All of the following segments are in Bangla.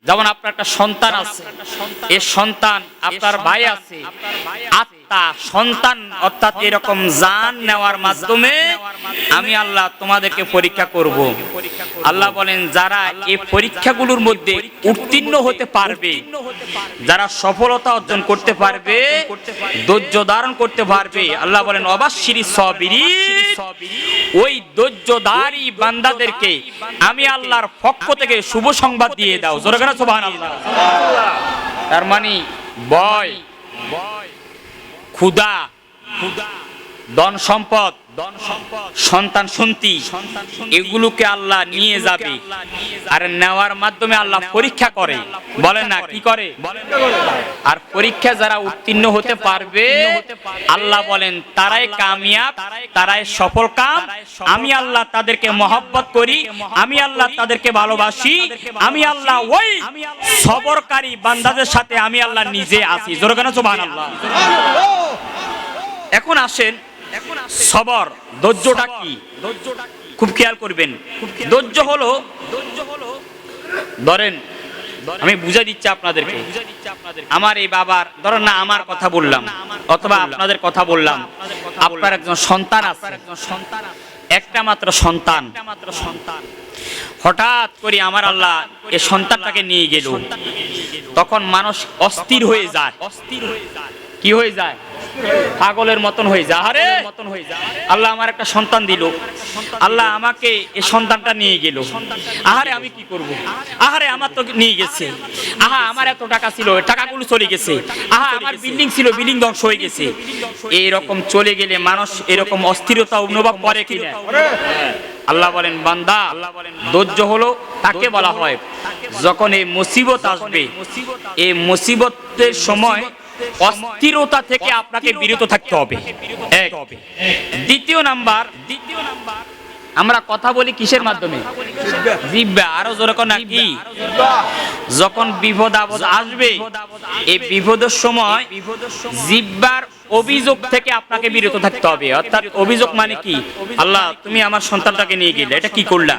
যেমন আপনার একটা সন্তান আছে, এই সন্তান আপনার ভাই আছে, আত্মা সন্তান অর্থাৎ এরকম জান নেওয়ার মাধ্যমে আমি আল্লাহ তোমাদেরকে পরীক্ষা করব। আল্লাহ বলেন যারা এই পরীক্ষাগুলোর মধ্যে উত্তীর্ণ হতে পারবে, যারা সফলতা অর্জন করতে পারবে, ধৈর্য ধারণ করতে পারবে, আল্লাহ বলেন অবাশশিরি সাবিরিন, ওই ধৈর্যধারী বান্দাদেরকে আমি আল্লাহর পক্ষ থেকে শুভ সংবাদ দিয়ে দাও। জোরে বলেন সুবহানাল্লাহ। তার মানে ভয়, ক্ষুধা, ধন সম্পদ, সন্তান সন্ততি এগুলোকে আল্লাহ নিয়ে যাবে, আর নেওয়ার মাধ্যমে আল্লাহ পরীক্ষা করে। বলেন না কি করে? আর পরীক্ষা যারা উত্তীর্ণ হতে পারবে আল্লাহ বলেন তারাই কামিয়াব, তারাই সফল কাম। আমি আল্লাহ তাদেরকে মহব্বত করি, আমি আল্লাহ তাদেরকে ভালোবাসি, আমি আল্লাহ ওই সবরকারী বান্দাদের সাথে আমি আল্লাহ নিজে আছি। জোরে বলেন সুবহানাল্লাহ। এখন আসেন সবর, ধৈর্যটা কি? খুব খেয়াল করবেন। ধৈর্য হলো, ধরেন আমি বুঝাই দিচ্ছি আপনাদেরকে, আমার এই বাবার ধরেন না আমার কথা বললাম অথবা আপনাদের কথা বললাম, আপনার একজন সন্তান আছে, একটা মাত্র সন্তান, হঠাৎ করে আমার আল্লাহ এই সন্তানটাকে নিয়ে গেল, তখন মানুষ অস্থির হয়ে যায়। কি হয়ে যায়? পাগলের মতন হয়ে যায়। আরে আল্লাহ আমার একটা সন্তান দিল, আল্লাহ আমাকে এই সন্তানটা নিয়ে গেল, আহারে আমি কি করব, আহারে আমার তো নিয়ে গেছে, আহা আমার এত টাকা ছিল টাকাগুলো চলে গেছে, আহা আমার বিল্ডিং ছিল বিল্ডিং ধ্বংস হয়ে গেছে। এইরকম চলে গেলে মানুষ এরকম অস্থিরতা অনুভব করে কিনা? আল্লাহ বলেন বান্দা, ধৈর্য হলো তাকে বলা হয় যখন এই মুসিবত আসবে, এই মুসিবতের সময় অস্থিরতা থেকে আপনাকে বিরত থাকতে হবে। এক। দ্বিতীয় নাম্বার, আমরা কথা বলি কিসের মাধ্যমে? জিহ্বা। আরো জোরে কোন নাকি? যখন বিপদ আপদ আসবে এই বিপদের সময় জিহ্বার অভিযোগ থেকে আপনাকে বিরত থাকতে হবে। অর্থাৎ অভিযোগ মানে কি? আল্লাহ তুমি আমার সন্তানটাকে নিয়ে গেলে, এটা কি করলা?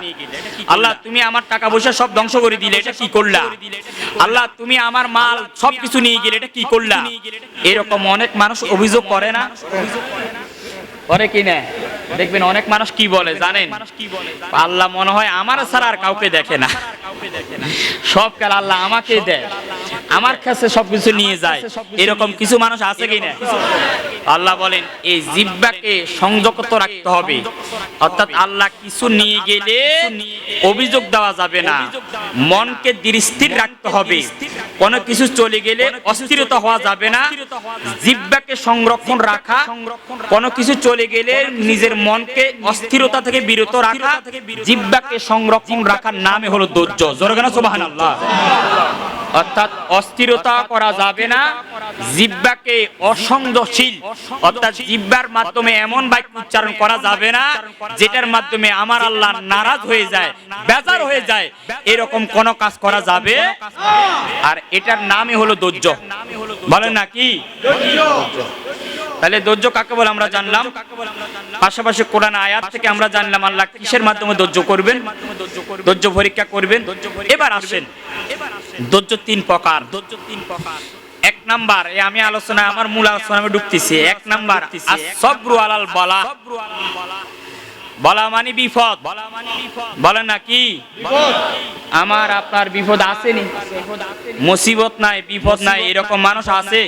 আল্লাহ তুমি আমার টাকা পয়সা সব ধ্বংস করে দিলে, এটা কি করলা? আল্লাহ তুমি আমার মাল সবকিছু নিয়ে গেলে, এটা কি করলা? এরকম অনেক মানুষ অভিযোগ করে না? করে কি না? দেখবেন অনেক মানুষ কি বলে জানেন? আল্লাহ মনে হয় আমার ছাড়া আর কাউকে দেখে না, সব কাল আল্লাহ আমাকে দেয়, আমার কাছে সবকিছু নিয়ে যায়। এরকম কিছু মানুষ আছে কিনা? আল্লাহ বলেন এই জিহ্বাকে সংযত রাখতে হবে। অর্থাৎ আল্লাহ কিছু নিয়ে গেলে অভিযোগ দেওয়া যাবে না, মনকে দৃঢ়স্থির রাখতে হবে। কোনো কিছু চলে গেলে অস্থিরতা হওয়া যাবে না, জিহ্বাকে সংরক্ষণ রাখা। কোনো কিছু চলে গেলে নিজের মনকে অস্থিরতা থেকে বিরত রাখা, জিহ্বাকে সংরক্ষণ রাখার নামই হলো ধৈর্য। জোরে বলেন সুবহানাল্লাহ। অর্থাৎ অস্থিরতা করা যাবে না, জিহ্বাকে অসংযমশীল অর্থাৎ জিহ্বার মাধ্যমে এমন বাক্য উচ্চারণ করা যাবে না যেটার মাধ্যমে আমার আল্লাহ নারাজ হয়ে যায়, বেজার হয়ে যায়, এরকম কোন কাজ করা যাবে। আর এটার নামই হলো ধৈর্য। বলেন না কি? তাহলে ধৈর্য কাকে বলে আমরা জানলাম, পাশাপাশি কোরআন আয়াত থেকে আমরা জানলাম আল্লাহ কিসের মাধ্যমে ধৈর্য করবেন, ধৈর্য পরীক্ষা করবেন। এবার আসেন ধৈর্য তিন প্রকার। এক নাম্বার, আমি আলোচনা আমার মূল আলোচনা আমি ঢুকতেছি। এক নাম্বার as-sabru আলাল বালা। বালা মানে বিপদ। বলেন না কি? আমার আপনার বিপদ আসেনি, মুসিবত নাই, বিপদ নাই, এরকম মানুষ আছে?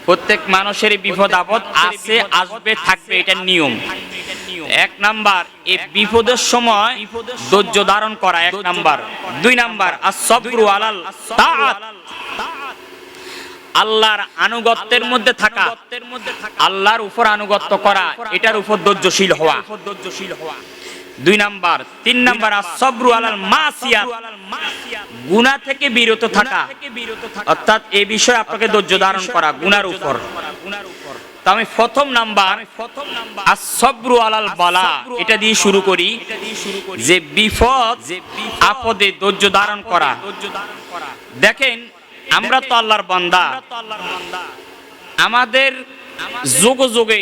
প্রত্যেক মানুষের বিপদ আপদ আছে, আসবে, থাকবে, এটা নিয়ম। এক নাম্বার এই বিপদের সময় ধৈর্য ধারণ করা, এক নাম্বার। দুই নাম্বার as-sabru আলাল তাআত, আল্লাহর আনুগত্যের মধ্যে থাকা, আল্লাহর উপর আনুগত্য করা, এটার উপর ধৈর্যশীল হওয়া। দুই নাম্বার। তিন নাম্বার as-sabru আলাল মাসিয়াত, গুনাহ থেকে বিরত থাকা, অর্থাৎ এই বিষয়ে আপনাকে ধৈর্য ধারণ করা গুনার উপর। তো আমি প্রথম নাম্বার as-sabru আলাল বালা এটা দিয়ে শুরু করি, যে বিপদ আপদে ধৈর্য ধারণ করা। দেখেন আমরা তো আল্লাহর বান্দা, আমাদের যোগে যোগে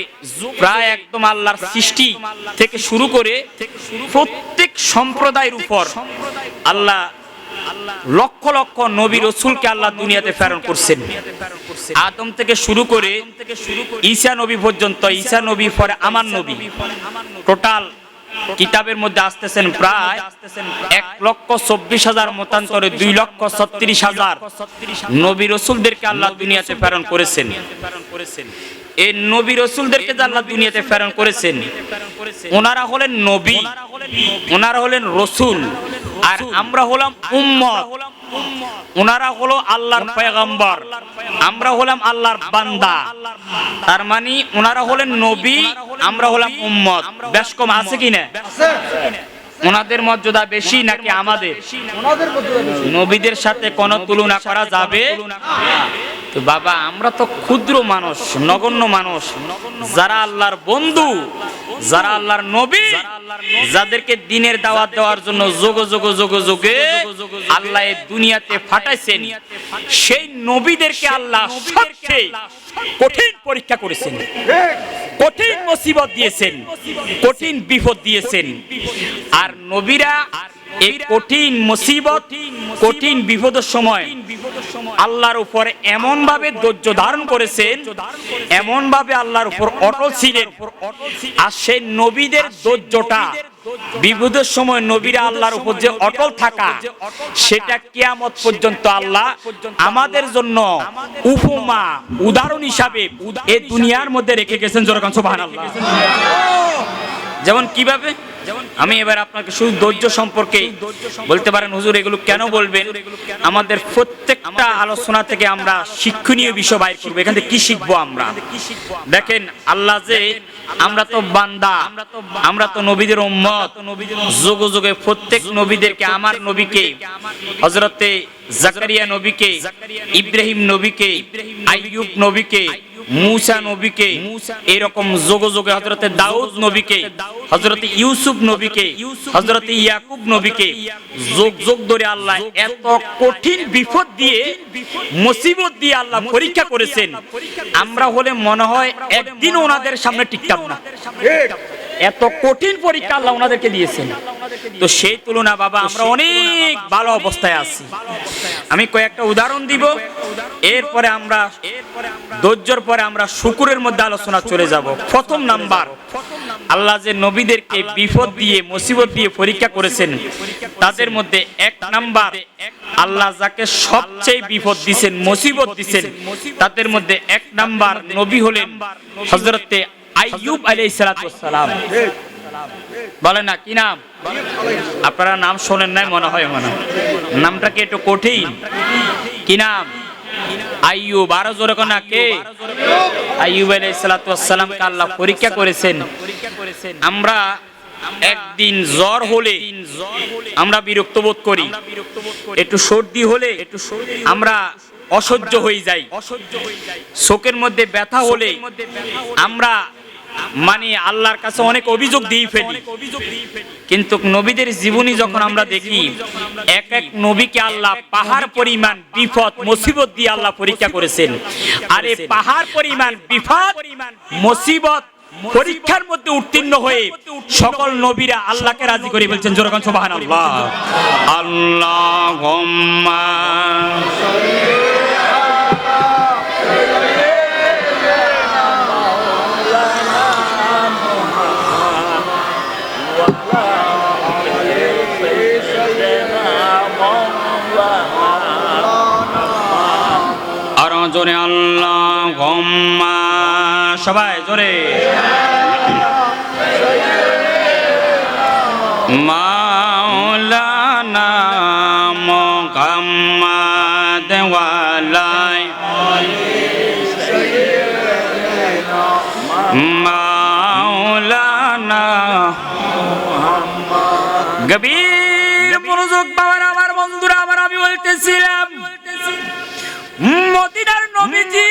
প্রায় একদম আল্লাহর সৃষ্টি থেকে শুরু করে প্রত্যেক সম্প্রদায়ের উপর আল্লাহ লক্ষ লক্ষ নবী রাসূলকে আল্লাহ দুনিয়াতে প্রেরণ করছেন। আদম থেকে শুরু করে ঈসা নবী পর্যন্ত, ঈসা নবী পরে আমার নবী, টোটাল কিতাবের মধ্যে আসতেছেন প্রায় 1,24,000 মতান্তরে 2,36,000 নবী রাসূলদেরকে আল্লাহ দুনিয়াতে প্রেরণ করেছেন। এই নবী রাসূলদেরকে আল্লাহ দুনিয়াতে প্রেরণ করেছেন, ওনারা হলেন নবী, ওনারা হলেন রাসূল, আর আমরা হলাম উম্মত। ওনারা হলো আল্লাহর পয়গম্বর, আমরা হলাম আল্লাহর বান্দা। তার মানে ওনারা হলেন নবী, আমরা হলাম উম্মত। বেশ কম আছে কিনা? ওনাদের মর্যাদা বেশি নাকি আমাদের? নবীদের সাথে কোনো তুলনা করা যাবে তো বাবা, আমরা তো ক্ষুদ্র মানুষ, নগণ্য মানুষ। যারা আল্লাহর বন্ধু, যারা আল্লাহর নবী, যাদেরকে দ্বীনের দাওয়াত দেওয়ার জন্য যোগে আল্লাহ এই দুনিয়াতে পাঠাইছেন, সেই নবীদেরকে আল্লাহ সবচেয়ে কঠিন পরীক্ষা করেছেন, কঠিন মুসিবত দিয়েছেন, কঠিন বিপদ দিয়েছেন। আর নবীরা এই কঠিন মুসিবত, কঠিন বিপদের সময় আল্লাহর উপর এমন ভাবে ধৈর্য ধারণ করেছেন, এমন ভাবে আল্লাহর উপর অটল ছিলেন। আর সেই নবীদের ধৈর্যটা, বিপদের সময় নবীরা আল্লাহর উপর যে অটল থাকা, সেটা কিয়ামত পর্যন্ত আল্লাহ আমাদের জন্য উপমা, উদাহরণ হিসাবে এই দুনিয়ার মধ্যে রেখে গেছেন। জোরে কান সুবহানাল্লাহ। যেমন কিভাবে? আমি এবার আপনাকে শুধু ধৈর্য সম্পর্কে বলতে পারেন, হুজুর এগুলো কেন বলবেন? আমাদের প্রত্যেকটা আলোচনা থেকে আমরা শিক্ষণীয় বিষয় বাইর করবো। এখান থেকে কি শিখবো আমরা? দেখেন, আল্লাহ যে, আমরা তো বান্দা, আমরা তো নবীদের উম্মত। যুগে যুগে প্রত্যেক নবীদেরকে, আমার নবীকে হযরতে জাকারিয়া নবীকে, ইব্রাহিম নবীকে, আইয়ুব নবীকে, মূসা নবীকে, এরকম যুগে যুগে হযরতে দাউদ নবীকে, হযরতে ইউসুফ নবীকে, হযরতে ইয়াকুব নবীকে যুগ যুগ ধরে আল্লাহ এত কঠিন বিপদ দিয়ে, মুসিবত দিয়ে আল্লাহ পরীক্ষা করেছেন। আমরা হলে মনে হয় একদিন ওনাদের সামনে টিকতাম না, এত কঠিন পরীক্ষা আল্লাহ ওনাদেরকে দিয়েছেন। তো সেই তুলনা বাবা, আমরা অনেক ভালো অবস্থায় আছি। আমি কয়েকটা উদাহরণ দিব, এরপরে আমরা ধৈর্যের পরে আমরা শুকরের মধ্যে আলোচনা চলে যাব। প্রথম নাম্বার, আল্লাহ যে নবীদেরকে বিপদ দিয়ে, মুসিবত দিয়ে পরীক্ষা করেছেন, তাদের মধ্যে এক নাম্বার, আল্লাহ যাকে সবচেয়ে বিপদ দিয়েছেন, মুসিবত দিয়েছেন, তাদের মধ্যে এক নাম্বার নবী হলেন হযরতে আইয়ুব আলাইহিস সালাম। বলেন না, কি নাম? আপনারা নাম শোনেন নাই মনে হয়, নামটা কি একটু কঠিন? কি নাম? আইয়ুব। আরো জোরে কোন না, কে? আইয়ুব আলাইহিস সালামকে আল্লাহ পরীক্ষা করেছেন। আমরা একদিন জ্বর হলে আমরা বিরক্ত বোধ করি, একটু সর্দি হলে আমরা অসহ্য হয়ে যাই, চোখের মধ্যে ব্যথা হলে আমরা মানে আল্লাহর কাছে অনেক অভিযোগ দিয়ে ফেলি। কিন্তু নবীদের জীবনী যখন আমরা দেখি, এক এক নবীকে আল্লাহ পাহাড় পরিমাণ বিপদ, মুসিবত দিয়ে আল্লাহ পরীক্ষা করেছেন। আর এই পাহাড় পরিমাণ বিপদ, মুসিবত, পরীক্ষার মধ্যে উত্তীর্ণ হয়ে সকল নবীরা আল্লাহকে রাজি করে বলছেন। জোরে কান সুবহানাল্লাহ। আল্লাহুম্মা জোরে আল্লাহুম্মা, সবাই জোরে। মাওলানা মুহাম্মদ ওয়ালাই মাওলানা গভীর মনোযোগ পাওয়ার আমার বন্ধুরা, আবার আমি বলতেছিলাম, মদিনার নবীজি,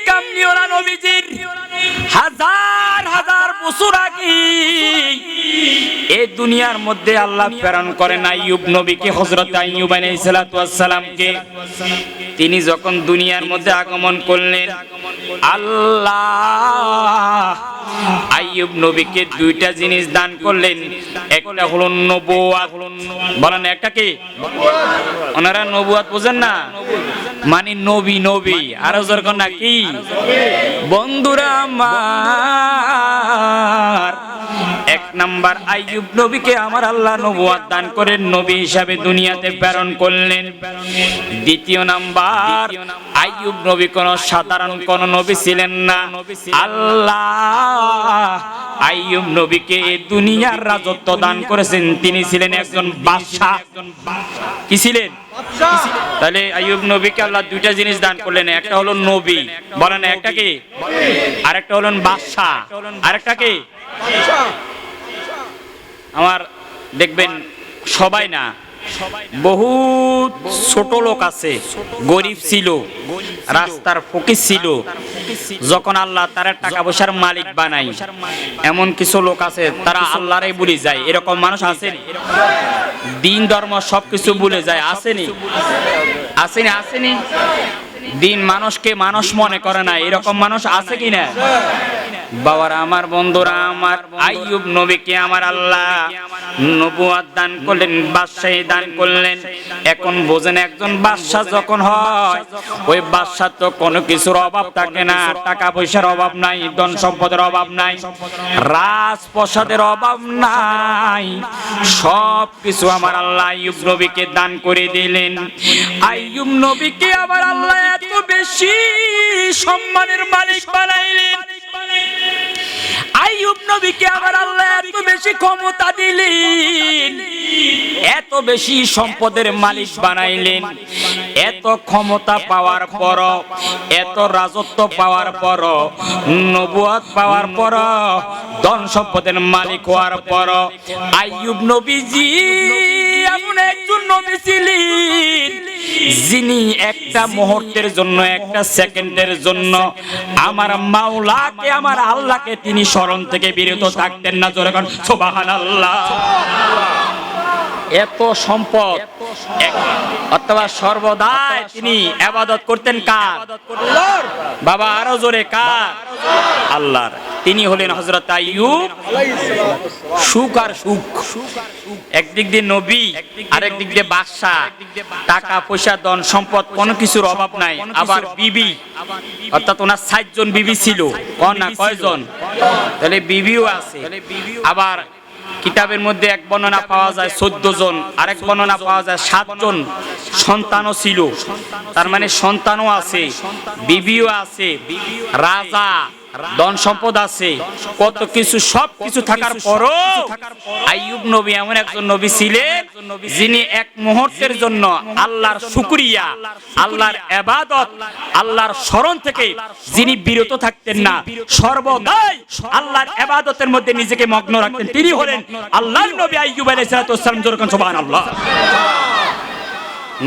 কামলিওয়ালা নবীজির হাজার হাজার বছর আগে এই দুনিয়ার মধ্যে আল্লাহ প্রেরণ করেন আইয়ুব নবীকে, হযরত আইয়ুব আলাইহিস সালাতু ওয়াস সালামকে। তিনি যখন দুনিয়ার মধ্যে আগমন করলেন, আল্লাহ আইয়ুব নবীকে দুইটা জিনিস দান করলেন। একটা হলো নবুয়াত, বলেন একটা কি? ওনারা নবুয়াত বুঝেন না, মানে নবী নবী, আরো জোরকর না কি? বন্ধুরা আমার, এক নাম্বার আইয়ুব নবীকে আমার আল্লাহ নবুয়াত দান করে নবী হিসাবে দুনিয়াতে প্রেরণ করলেন। দ্বিতীয় নাম্বার, আইয়ুব নবী কোন সাধারণ কোন নবী ছিলেন না। আল্লাহ আইয়ুব নবীকে দুনিয়ার রাজত্ব দান করেছেন, তিনি ছিলেন একজন বাদশা। কি ছিলেন? তাহলে আইয়ুব নবীকে আল্লাহ দুইটা জিনিস দান করলেন, একটা হলো নবী, বলেন একটা কি? আরেকটা হলেন বাদশা, আরেকটা কি? আমার দেখবেন সবাই না, বহুত ছোট লোক আছে, গরিব ছিল, রাস্তার ফকির ছিল, যখন আল্লাহ তার টাকা পয়সার মালিক বানাই, এমন কিছু লোক আছে তারা আল্লাহরই ভুলে যায়। এরকম মানুষ আছেন, দিন ধর্ম সবকিছু ভুলে যায়, আসেনি? আসেনি? আসেনি? দিন মানুষকে মানুষ মনে করে না, এরকম মানুষ আছে কিনা? বাবারা আমার, বন্ধুরা আমার, আইয়ুব নবীকে আমার আল্লাহ নবুয়াত দান করলেন, বাদশাহী দান করলেন। এখন বোঝেন, একজন বাদশাহ যখন হয়, ওই বাদশাহ তো কোনো কিছুর অভাব থাকে না, টাকা পয়সার অভাব নাই, ধন সম্পদের অভাব নাই, রাজপ্রাসাদের অভাব নাই, সব কিছু আমার আল্লাহ আইয়ুব নবীকে দান করে দিলেন। আইয়ুব নবীকে আমার আল্লাহ এত বেশি সম্মানের মালিক বানাইলেন, আইয়ুব নবীকে আমার আল্লাহ এত বেশি ক্ষমতা দিলেন, এত বেশি সম্পদের মালিক বানাইলেন। এত ক্ষমতা পাওয়ার পর, এত রাজত্ব পাওয়ার পর, নবুয়ত পাওয়ার পর, ধন সম্পদের মালিক হওয়ার পর, আইয়ুব নবীজি এমন একজন নবী ছিলেন যিনি একটা মুহূর্তের জন্য, একটা সেকেন্ডের জন্য আমার মাওলাকে, আমার আল্লাহকে তিনি স্মরণ থেকে বিরত থাকতেন না। জোরে বলেন সুবহানাল্লাহ। এত সম্পদ, অথবা সর্বদা তিনি ইবাদত করতেন কার? বাবা আরো জোরে, কার? আল্লাহর। তিনি হলেন হযরত আইয়ুব। সুখ আর সুখ, একদিক দিয়ে নবী, আরেক দিক দিয়ে বাদশা, টাকা পয়সা ধন সম্পদ কোনো কিছুর অভাব নাই। আবার বিবি, অর্থাৎ ওনার 7 জন বিবি ছিল, না কয়জন? তাহলে বিবিও আছে। আবার কিতাবের মধ্যে এক বর্ণনা পাওয়া যায় 14 জন, আরেক বর্ণনা পাওয়া যায় 7 জন সন্তানও ছিল। তার মানে সন্তানও আছে, বিবিও আছে, রাজা, ধন সম্পদ আছে, কত কিছু, সব কিছু থাকার পরও আইয়ুব নবী এমন একজন নবী ছিলেন যিনি এক মুহূর্তের জন্য আল্লাহর শুকরিয়া, আল্লাহর ইবাদত, আল্লাহর স্মরণ থেকে যিনি বিরত থাকতেন না, সর্বদাই আল্লাহর ইবাদতের মধ্যে নিজেকে মগ্ন রাখতেন। তিনি হলেন আল্লাহর নবী আইয়ুব আলাইহিস সালাতু ওয়াস সালাম। জোরে সুবহানাল্লাহ।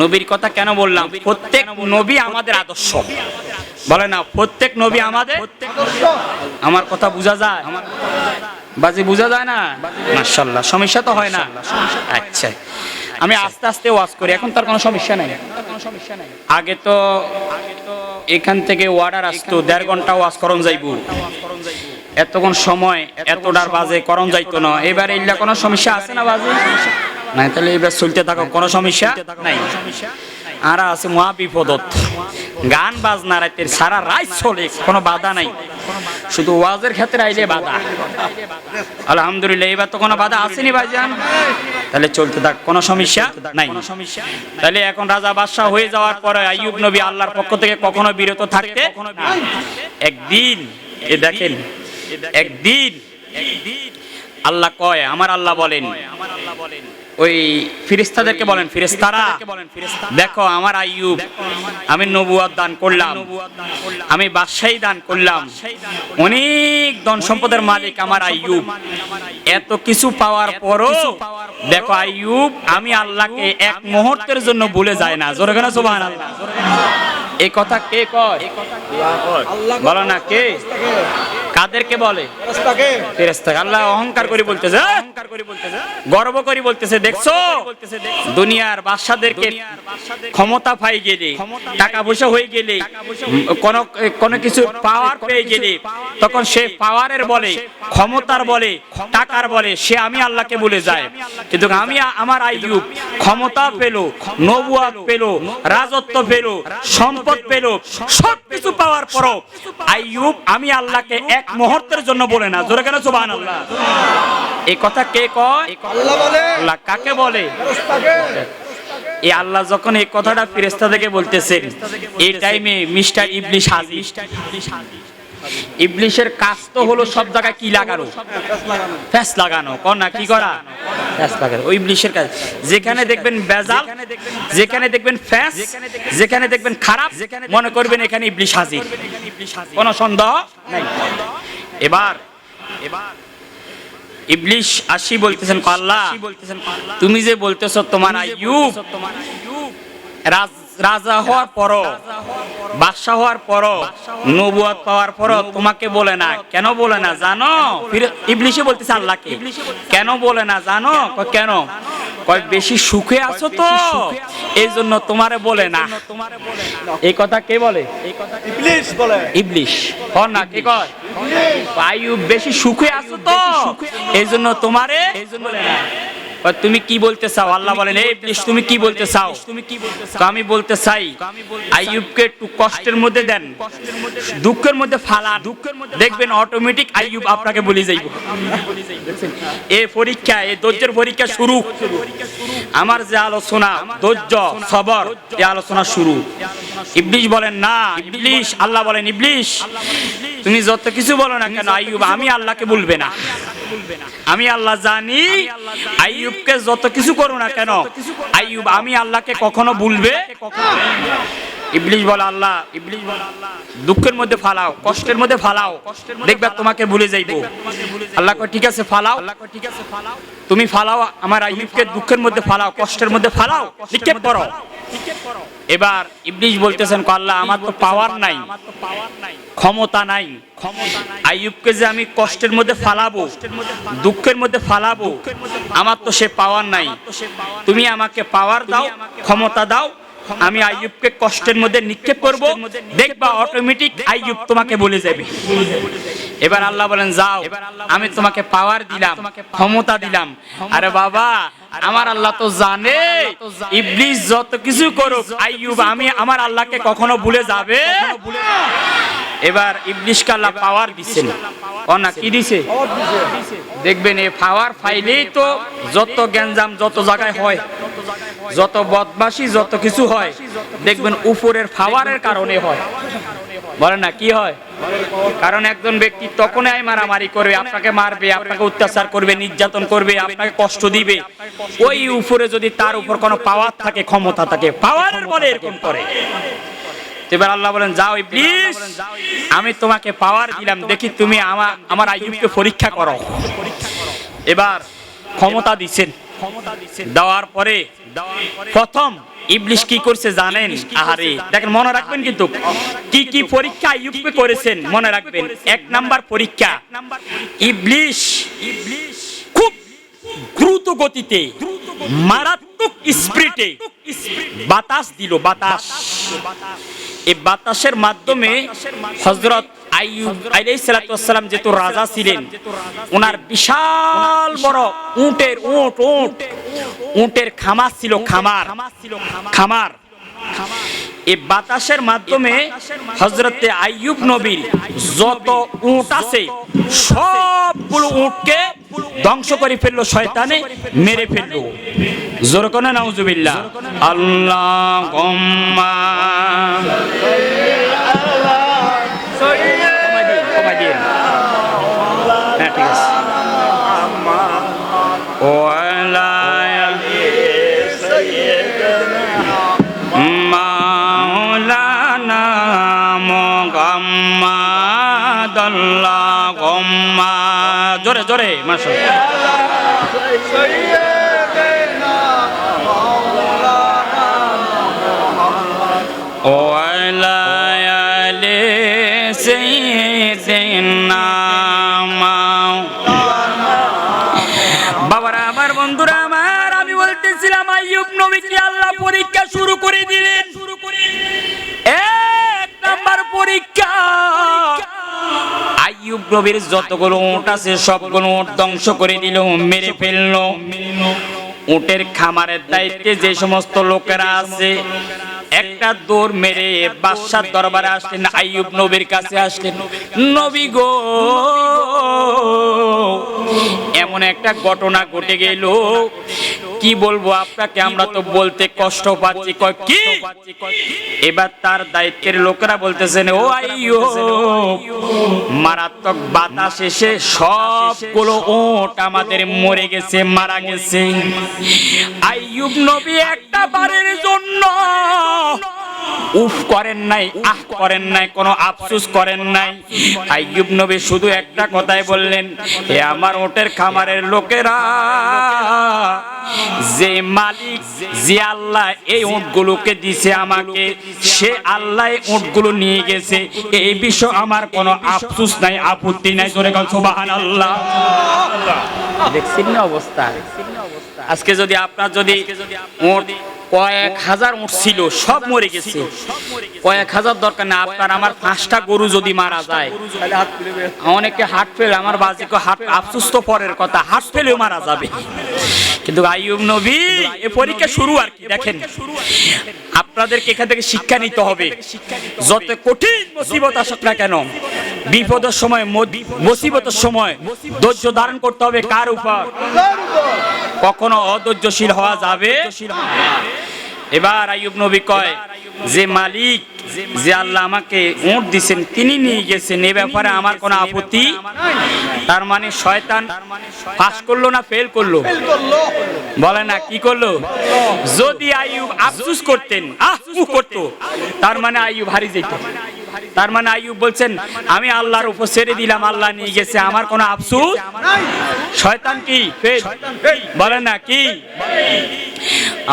নবীর কথা কেন বললাম? প্রত্যেক নবী আমাদের আদর্শ, বলে না? প্রত্যেক নবী আমাদের। আমার কথা বোঝা যায়? বাজি বোঝা যায় না? মাশাআল্লাহ, সমস্যা তো হয় না? আচ্ছা, আমি আস্তে আস্তে ওয়াজ করি, এখন তার কোনো সমস্যা নাই। আগে তো এখান থেকে অর্ডার আসতো 1.5 ঘন্টা ওয়াজ করন যাইবো, এতক্ষণ সময় এতটার বাজে করন যাইতো না। এবারে ইল্লা কোনো সমস্যা আছে না বাজে? নাই, তাহলে এবার চলতে থাকো, কোনো সমস্যা নাই। আর আছে মহা বিপদত, গান বাজনা রাতের সারা রাত চলে, কোনো বাধা নাই, শুধু ওয়াজের ক্ষেত্রে আইলে বাধা। আলহামদুলিল্লাহ, এবার তো কোনো বাধা আসেনি ভাইজান, তাহলে চলতে থাক, কোনো সমস্যা নাই। তাহলে এখন রাজা বাদশাহ হয়ে যাওয়ার পরে আইয়ুব নবী আল্লাহর পক্ষ থেকে কখনো বিরত থাকতে না। একদিন দেখেন, একদিন আল্লাহ কয়, আমার আল্লাহ বলেন ওই ফেরেশতাদেরকে বলেন, ফেরেশতারা দেখো আমার আইয়ুব, আমি নবুয়ত দান করলাম, আমি বাদশাহী দান করলাম, অনেক ধন সম্পদের মালিক আমার আইয়ুব, এত কিছু পাওয়ার পরও দেখো আইয়ুব আমি আল্লাহকে এক মুহূর্তের জন্য ভুলে যায় না। জোরে কেন সুবহানাল্লাহ। এই কথা কে কয়? বলো না কে? কাদেরকে বলে? ফেরেশতাকে। আল্লাহ অহংকার করে বলতেছে, গর্ব করে বলতেছে, দেখছো দুনিয়ার বাদশাদেরকে ক্ষমতা পাই গেলে, টাকা পয়সা হয়ে গেলে, কোন কিছু পাওয়ার পেয়ে গেলে, তখন সে পাওয়ারের বলে, ক্ষমতার বলে, টাকার বলে সে আমি আল্লাহকে বলে যায়। কিন্তু আমি আমার আইয়ুব ক্ষমতা পেল, নবুয়াত পেল, রাজত্ব পেল, সম্পদ পেল, সবকিছু পাওয়ার পরও আইয়ুব আমি আল্লাহকে এক মুহূর্তের জন্য বলে না। জোরে কেন সুবহানাল্লাহ? এই কথা কে কয়? আল্লাহ বলে। আল্লাহ কাকে বলে? এই আল্লাহ যখন এই কথাটা ফেরেশতা থেকে বলতেছেন, এই টাইমে মিস্টার ইবলিস হাজির। ইবলিশের কাজ তো হলো সব জায়গায় কি লাগানো? ফ্যাস লাগানো। কোন না কি করা? ফ্যাস লাগানো। ওই ইবলিশের কাজ। যেখানে দেখবেন বেজাল, যেখানে দেখবেন ফ্যাস, যেখানে দেখবেন খারাপ, মনে করবেন এখানে ইবলিশ হাজির, কোনো সন্দেহ নাই। এবার ইবলিশ আসি বলতেছেন, আল্লাহ তুমি যে বলতেছো তোমার আইয়ুব রাজা হওয়ার পরও, বাদশা হওয়ার পরও, নবুয়ত পাওয়ার পরও তোমাকে বলে না। কেন বলে না জানো? ইবলিশে বলতেছে আল্লাহকে, কেন বলে না জানো? কেন? কয় বেশি সুখে আছো তো এই জন্য তোমারে বলে না। এই কথা কে বলে? ইবলিশ বলে। ইবলিশ কর না কে কয়? আইয়ুব বেশি সুখে আছো তো এই জন্য তোমারে বলে না। তুমি কি বলতে চাও? আল্লাহ বলেন, এই ইবলিশ তুমি কি বলতে চাও? আমি বলতে চাই আইয়ুবকে একটু কষ্টের মধ্যে দেন, দুঃখের মধ্যে ফালান, দেখবেন অটোমেটিক আইয়ুব আপনাকে বলে যাইব। এই পরীক্ষা, এই ধৈর্যের পরীক্ষা শুরু। আমার যে আলোচনা ধৈর্য সবর, এই আলোচনা শুরু। ইবলিশ বলেন না, ইবলিশ আল্লাহ বলেন, ইবলিশ তুমি যত কিছু বলো না কেন আইয়ুব আমি আল্লাহকে বলবে না। আমি আল্লাহ জানি আইয়ুবকে যত কিছু করো না কেন আইয়ুব আমি আল্লাহকে কখনো ভুলবে। ইবলিশ বলে আল্লাহ, দুঃখের মধ্যে ফালাও, কষ্টের মধ্যে ফালাও, দেখবে তোমাকে ভুলে যাইবো। আল্লাহ কয় ঠিক আছে ফালাও, তুমি ফালাও, আমার আইয়ুবকে দুঃখের মধ্যে ফালাও, কষ্টের মধ্যে ফালাও, নিক্ষেপ করো। এবার ইবলিশ বলতেছেন, আল্লাহ আমার তো পাওয়ার নাই, ক্ষমতা নাই, আইয়ুবকে যে আমি কষ্টের মধ্যে ফালাবো, দুঃখের মধ্যে ফালাবো, আমার তো সে পাওয়ার নাই। তুমি আমাকে পাওয়ার দাও, ক্ষমতা দাও, আমি আইয়ুবকে কষ্টের মধ্যে নিক্ষেপ করব, দেখবা অটোমেটিক আইয়ুব তোমাকে বলে যাবে। এবার আল্লাহ বলেন যাও, আমি তোমাকে পাওয়ার দিলাম, ক্ষমতা দিলাম। আরে বাবা আমার আল্লাহ তো জানে ইবলিশ যত কিছু করুক আইয়ুব আমি আমার আল্লাহকে কখনো ভুলে যাবে। এবার ইবলিশকে আল্লাহ পাওয়ার দিচ্ছেন। ও না কি দিছে? দেখবেন এই পাওয়ার ফাইলেই তো যত গ্যাঞ্জাম যত জায়গায় হয়, যত বদমাশি যত কিছু হয়, দেখবেন উপরের পাওয়ারের কারণে হয়। বলেন না কি হয়? কারণ একজন ব্যক্তি তখনই মারামারি করবে, আপনাকে মারবে, আপনাকে অত্যাচার করবে, নির্যাতন করবে, আপনাকে কষ্ট দিবে। ওই উপরে যদি তার উপর কোনো পাওয়ার থাকে, ক্ষমতা থাকে, পাওয়ারের বলে এরকম করে। এবার আল্লাহ বলেন যাও ইবলিশ আমি তোমাকে পাওয়ার দিলাম, দেখি তুমি আমার আইয়ুবকে পরীক্ষা করো। এবার ক্ষমতা দিচ্ছেন, দেওয়ার পরে প্রথম ইবলিশ কি করছে জানেন? আহারে দেখেন, মনে রাখবেন কিন্তু কি কি পরীক্ষা আইয়ুবকে করেছেন মনে রাখবেন। এক নাম্বার পরীক্ষা, ইবলিশ খুব দ্রুত গতিতে মারাত্মক স্পিডে বাতাস দিল। বাতাস, এই বাতাসের মাধ্যমে হযরত আইয়ুব আলাইহিস সালাতু ওয়াস সালাম যেহেতু রাজা ছিলেন, ওনার বিশাল বড় উটের খামার ছিল, খামার। এই বাতাসের মাধ্যমে হযরতে আইয়ুব নবীর যত উট আছে সবগুলো উটকে ধ্বংস করে ফেললো, শয়তানে মেরে ফেললো। জোরে কোন নাউজুবিল্লাহ। আল্লাহুম্মা হ্যাঁ ঠিক আছে। মাওলানা মুহাম্মদ আল্লাহুম্মা জোরে জোরে মাশাআল্লাহ। ও আলা আলি সাইয়্যিদিনা শুরু করে দিলেন। এক নাম্বার পরীক্ষা, আইয়ুব নবীর যতগুলো উট আছে সবগুলো উট ধ্বংস করে দিল, মেরে ফেললো। উটের খামারের দায়িত্বে যে সমস্ত লোকেরা আছে একটা দৌড় মেরে বাদশার দরবারে আসলেন, আইয়ুব নবীর কাছে আসলেন। নবী গো, এমন একটা ঘটনা ঘটে গেল, কি বলবো আপনাকে, আমরা তো বলতে কষ্ট পাচ্ছি। কয় কি? এবার তার দায়িত্বের লোকেরা বলতেছেন, ও আইয়ুব, মারাত্মক বাতাস এসে সবগুলো উট আমাদের মরে গেছে, মারা গেছে। আইয়ুব নবী একটা বারের জন্য উফ করেন নাই, আহ করেন নাই, কোনো আফসোস করেন নাই। আইয়ুব নবী শুধু একটা কথাই বললেন, হে আমার উটের খামারের লোকেরা, যে মালিক, যে আল্লাহ এই উটগুলোকে দিছে আমাকে, সে আল্লাহ উটগুলো নিয়ে গেছে, এই বিষয়ে আমার কোনো আফসোস নাই, আপত্তি নাই। জোরে বল সুবহানাল্লাহ। দেখছেন না অবস্থা? আজকে যদি আপনার যদি উট কয়েক হাজার উট ছিল, সব মরে গেছে, কয়েক হাজার দরকার না, আপনার আমার 5টা গরু যদি মারা যায়, অনেকে হার্ট ফেল, আমার বাজিকে হার্ট, আফসোস তো পরের কথা, হার্ট ফেলেও মারা যাবে। কিন্তু আইয়ুব নবী এই পরীক্ষা শুরু আর কি। দেখেন, আপনাদেরকে এখান থেকে শিক্ষা নিতে হবে। যত কঠিন মুসিবত আসুক না কেন, বিপদের সময়, মুসিবতের সময় ধৈর্য ধারণ করতে হবে। কার উপর? কখনো অধৈর্যশীল হওয়া যাবে। এবার আইয়ুব নবী কয়, যে মালিক, যে আল্লাহ আমাকে উট দিয়েছেন, তিনি নিয়ে গেছেন, এ ব্যাপারে আমার কোনো আপত্তি। তার মানে শয়তান পাস করলো না ফেল করলো? বলে না, কি করলো? যদি আইয়ুব আফসোস করতেন, করতো, তার মানে আইয়ুব হারিয়ে যেত। তার মানে আইয়ুব বলছেন, আমি আল্লাহর উপর ছেড়ে দিলাম, আল্লাহ নিয়ে গেছে, আমার কোনো আফসোস। শয়তান কি ফেল? বলে না কি?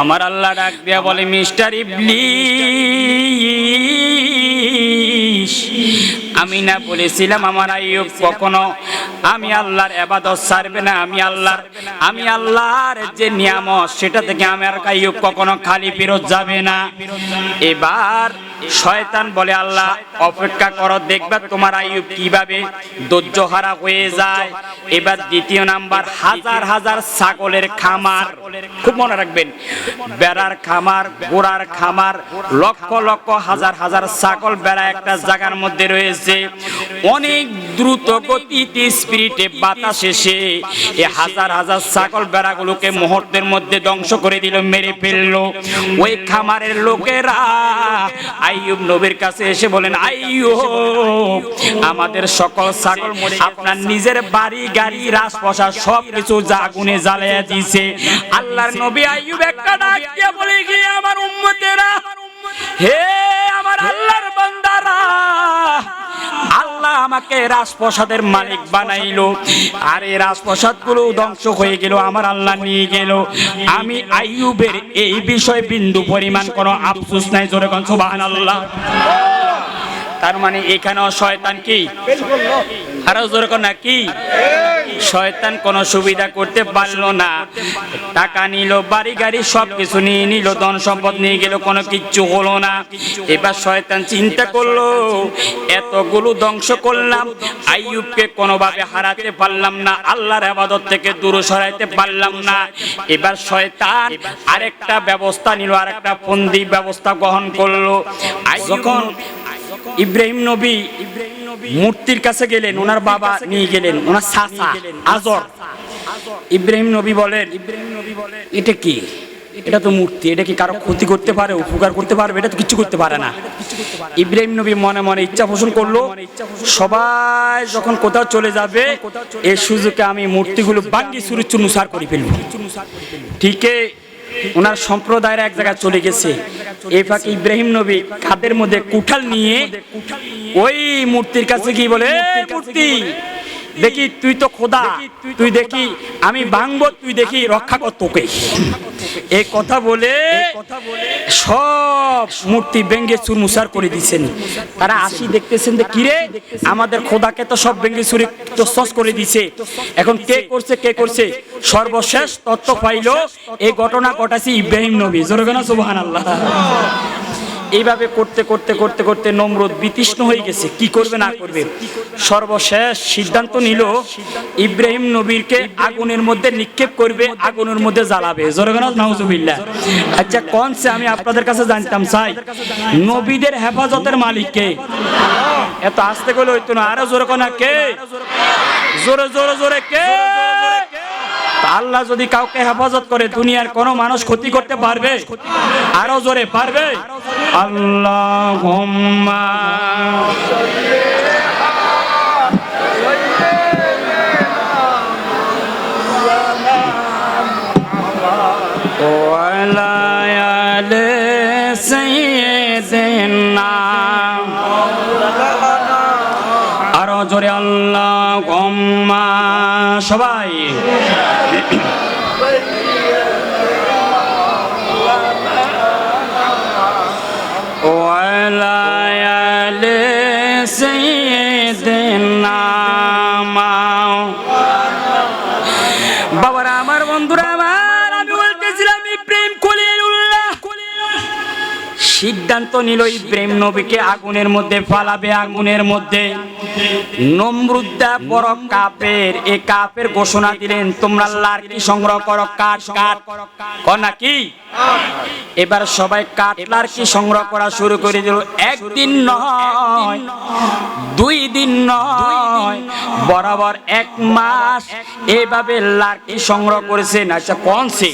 আমার আল্লাহ ডাক দিয়া বলে, মিস্টার ইবলিস, আমি না বলেছিলাম আমার আইয়ুব কখনো আমি আল্লাহর ইবাদত ছাড়বে না, আমি আল্লাহর যে নিয়ামত সেটা থেকে আমার আইয়ুব কখনো খালি ফেরত যাবে না। এবার শয়তান বলে, আল্লাহ অপেক্ষা করো, দেখবা তোমার আইয়ুব কিভাবে ধৈর্যহারা হয়ে যায়। এবার দ্বিতীয় নাম্বার, হাজার হাজার ছাগলের খামার, খুব মনে রাখবেন, বেড়ার খামার, ঘোড়ার খামার, লক্ষ লক্ষ হাজার হাজার ছাগল বেড়া একটা জায়গার মধ্যে রয়েছে। অনেক দ্রুত গতিতে স্পিরিটে বাতাস এসে এই হাজার হাজার ছাগল বেড়াগুলোকে মুহূর্তের মধ্যে ধ্বংস করে দিল, মেরে ফেললো। ওই খামারের লোকেরা আইয়ুব নবীর কাছে এসে বলেন, আইয়ুব, আমাদের সকল ছাগল আপনার নিজের বাড়ি, গাড়ি, রাজপ্রাসাদ সবকিছু আগুনে জ্বালিয়ে দিয়েছে। আল্লাহর নবী আইয়ুব একটা ডাক দিয়ে বলে, কি আমার উম্মতেরা, হে আমার আল্লাহর বান্দারা, আল্লাহ আমাকে রাজপ্রাসাদের মালিক বানাইলো, আর এই রাজপ্রাসাদ গুলো ধ্বংস হয়ে গেল, আমার আল্লাহ নিয়ে গেল। আমি আইয়ুবের এই বিষয়ে বিন্দু পরিমাণ কোনো আফসোস নাই। জোরে কোন সুবহানাল্লাহ। তার মানে এখানেও শয়তান কি? আরো জোরে কোন না কি? শয়তান কোন সুবিধা করতে পারলো না। টাকা নিল, বাড়ি গাড়ি সবকিছু নিয়ে নিল, ধন সম্পদ নিয়ে গেল, কোনো কিচ্ছু হলো না। এবার শয়তান চিন্তা করলো, এতগুলো ধ্বংস করলাম, আইয়ুবকে কোনোভাবে হারাতে পারলাম না, আল্লাহর ইবাদত থেকে দূরে সরাইতে পারলাম না। এবার শয়তান আরেকটা ব্যবস্থা নিল, আরেকটা ফন্দি ব্যবস্থা গ্রহণ করলো। যখন ইব্রাহিম নবী মূর্তির কাছে গেলেন, ওনার বাবা নিয়ে গেলেন, ওনার চাচা আজর। ইব্রাহিম নবী বলেন, এটা কি? এটা তো মূর্তি, এটা কি কারো ক্ষতি করতে পারে, উপকার করতে পারবে? এটা তো কিছু করতে পারে না। ইব্রাহিম নবী মনে মনে ইচ্ছা পোষণ করলো, সবাই যখন কোথাও চলে যাবে, এই সুযোগে আমি মূর্তিগুলো ভাঙ্গি চুরচুর করে ফেলবো। ঠিক ওনার সম্প্রদায়ের এক জায়গায় চলে গেছে। এই ফাঁকে ইব্রাহিম নবী কাঁধের মধ্যে কুঠাল নিয়ে ওই মূর্তির কাছে গিয়ে বলে, মূর্তি, দেখি তুই তো খোদা, তুই দেখি আমি ভাঙবো, তুই দেখি রক্ষা কর তোকে। এই কথা বলে সব মূর্তি ভেঙে চুরমুচার করে দিচ্ছেন। তারা আসি দেখতেছেন যে কিরে আমাদের খোদাকে তো সব ভেঙে চুরি তছনছ করে দিছে, এখন কে করছে সর্বশেষ তথ্য পাইল এই ঘটনা ঘটাছে ইব্রাহিম নবী। জোরে বলেন সুবহানাল্লাহ। এইভাবে করতে নমরুদ বিতৃষ্ণ হয়ে গেছে, কি করবে না করবে। সর্বশেষ সিদ্ধান্ত নিল ইব্রাহিম নবীকে আগুনের মধ্যে নিক্ষেপ করবে, আগুনের মধ্যে জ্বালাবে। জোরে বলেন নাউজুবিল্লাহ। আচ্ছা কোনছে আমি আপনাদের কাছে জানতাম চাই, নবীদের হেফাজতের মালিক কে? এত আস্তে করে হইতো না, আরো জোরে কোনা কে? জোরে কে? আল্লাহ যদি কাউকে হেফাজত করে দুনিয়ার কোন মানুষ ক্ষতি করতে পারবে? আরো জোরে পারবে? আল্লাহুম্মা ওয়ালা আলি সাইয়্যিদিনা, আরো জোরে আল্লাহুম্মা, সবাই ওয়ালা আলি সাইয়্যিদিনা। বাবারা আমার, বন্ধুরা আমার, আমি বলতেছিলাম ইব্রাহিম খলিলুল্লাহ সিদ্ধান্ত নিল ইব্রাহিম নবীকে আগুনের মধ্যে ফালাবে। আগুনের মধ্যে নমরুদ বড় কাফের, এই কাফের ঘোষণা দিলেন তোমরা লাকড়ি সংগ্রহ করো, কাঠ নাকি। এবার সবাই কাঠ লাকড়ি সংগ্রহ করা শুরু করে দিল। একদিন নয়, 2 দিন নয়, বরাবর 1 মাস এইভাবে লাকড়ি সংগ্রহ করেছেন। আচ্ছা কোনছে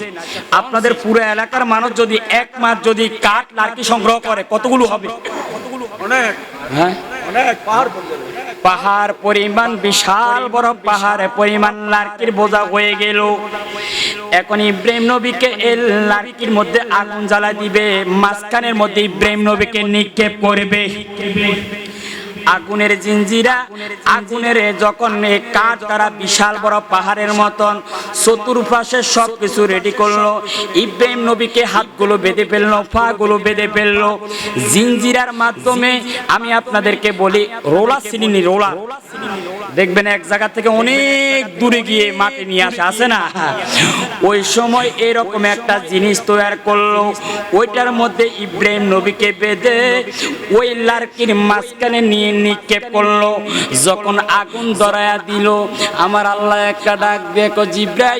আপনাদের পুরো এলাকার মানুষ যদি 1 মাস যদি কাঠ লাকড়ি সংগ্রহ করে কতগুলো হবে? অনেক, হ্যাঁ অনেক, পাহাড় পরিমাণ, বিশাল বড় পাহাড় পরিমাণ লাকড়ির বোঝা হয়ে গেল। এখন ইব্রাহিম নবীকে এই লাকড়ির মধ্যে আগুন জ্বালা দিবে, মাঝখানের মধ্যে ইব্রাহিম নবীকে নিক্ষেপ করবে। আগুনের জিঞ্জিরা, আগুনের যখন এই কাঠ দ্বারা বিশাল বড় পাহাড়ের মতন চতুর্পাশে সবকিছু রেডি করলো, ইব্রাহিম নবীকে হাতগুলো বেঁধে ফেললো, পাগুলো বেঁধে ফেললো জিঞ্জিরার মাধ্যমে। আমি আপনাদেরকে বলি রোলা চিনি, রোলা দেখবেন এক জায়গা থেকে অনেক দূরে গিয়ে মাটি নিয়ে আসে না, ওই সময় এরকম একটা জিনিস তৈরি করলো। ওইটার মধ্যে ইব্রাহিম নবীকে বেঁধে ওই লাকড়ির মাঝখানে নিয়ে নিক্ষেপ করলো। যখন আগুন ধরায়া দিল, আমার আল্লাহ একটা ডাক দেখো, জিব্রাইল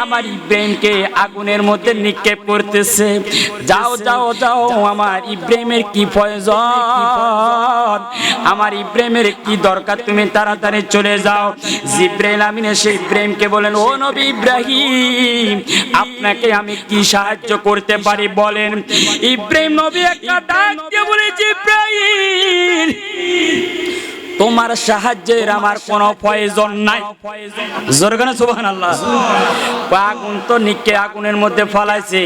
আমার ইব্রাহিমকে আগুনের মধ্যে নিক্ষেপ করতেছে। যাও যাও যাও, আমার ইব্রাহিমের কি প্রয়োজন, আমার ইব্রাহিমের কি দরকার, তুমি তাড়াতাড়ি চলে যাও। জিব্রাইল আমিন এসে ইব্রাহিমকে বলেন, ও নবী ইব্রাহিম আপনাকে আমি কি সাহায্য করতে পারি বলেন। ইব্রাহিম নবী একটা ডাক দিয়ে বলে, জিব্রাইল তোমার সাহায্যের আমার কোনো প্রয়োজন নাই। জোরে করে সুবহানাল্লাহ। আগুন তো নিকে আগুনের মধ্যে ফলাইছে,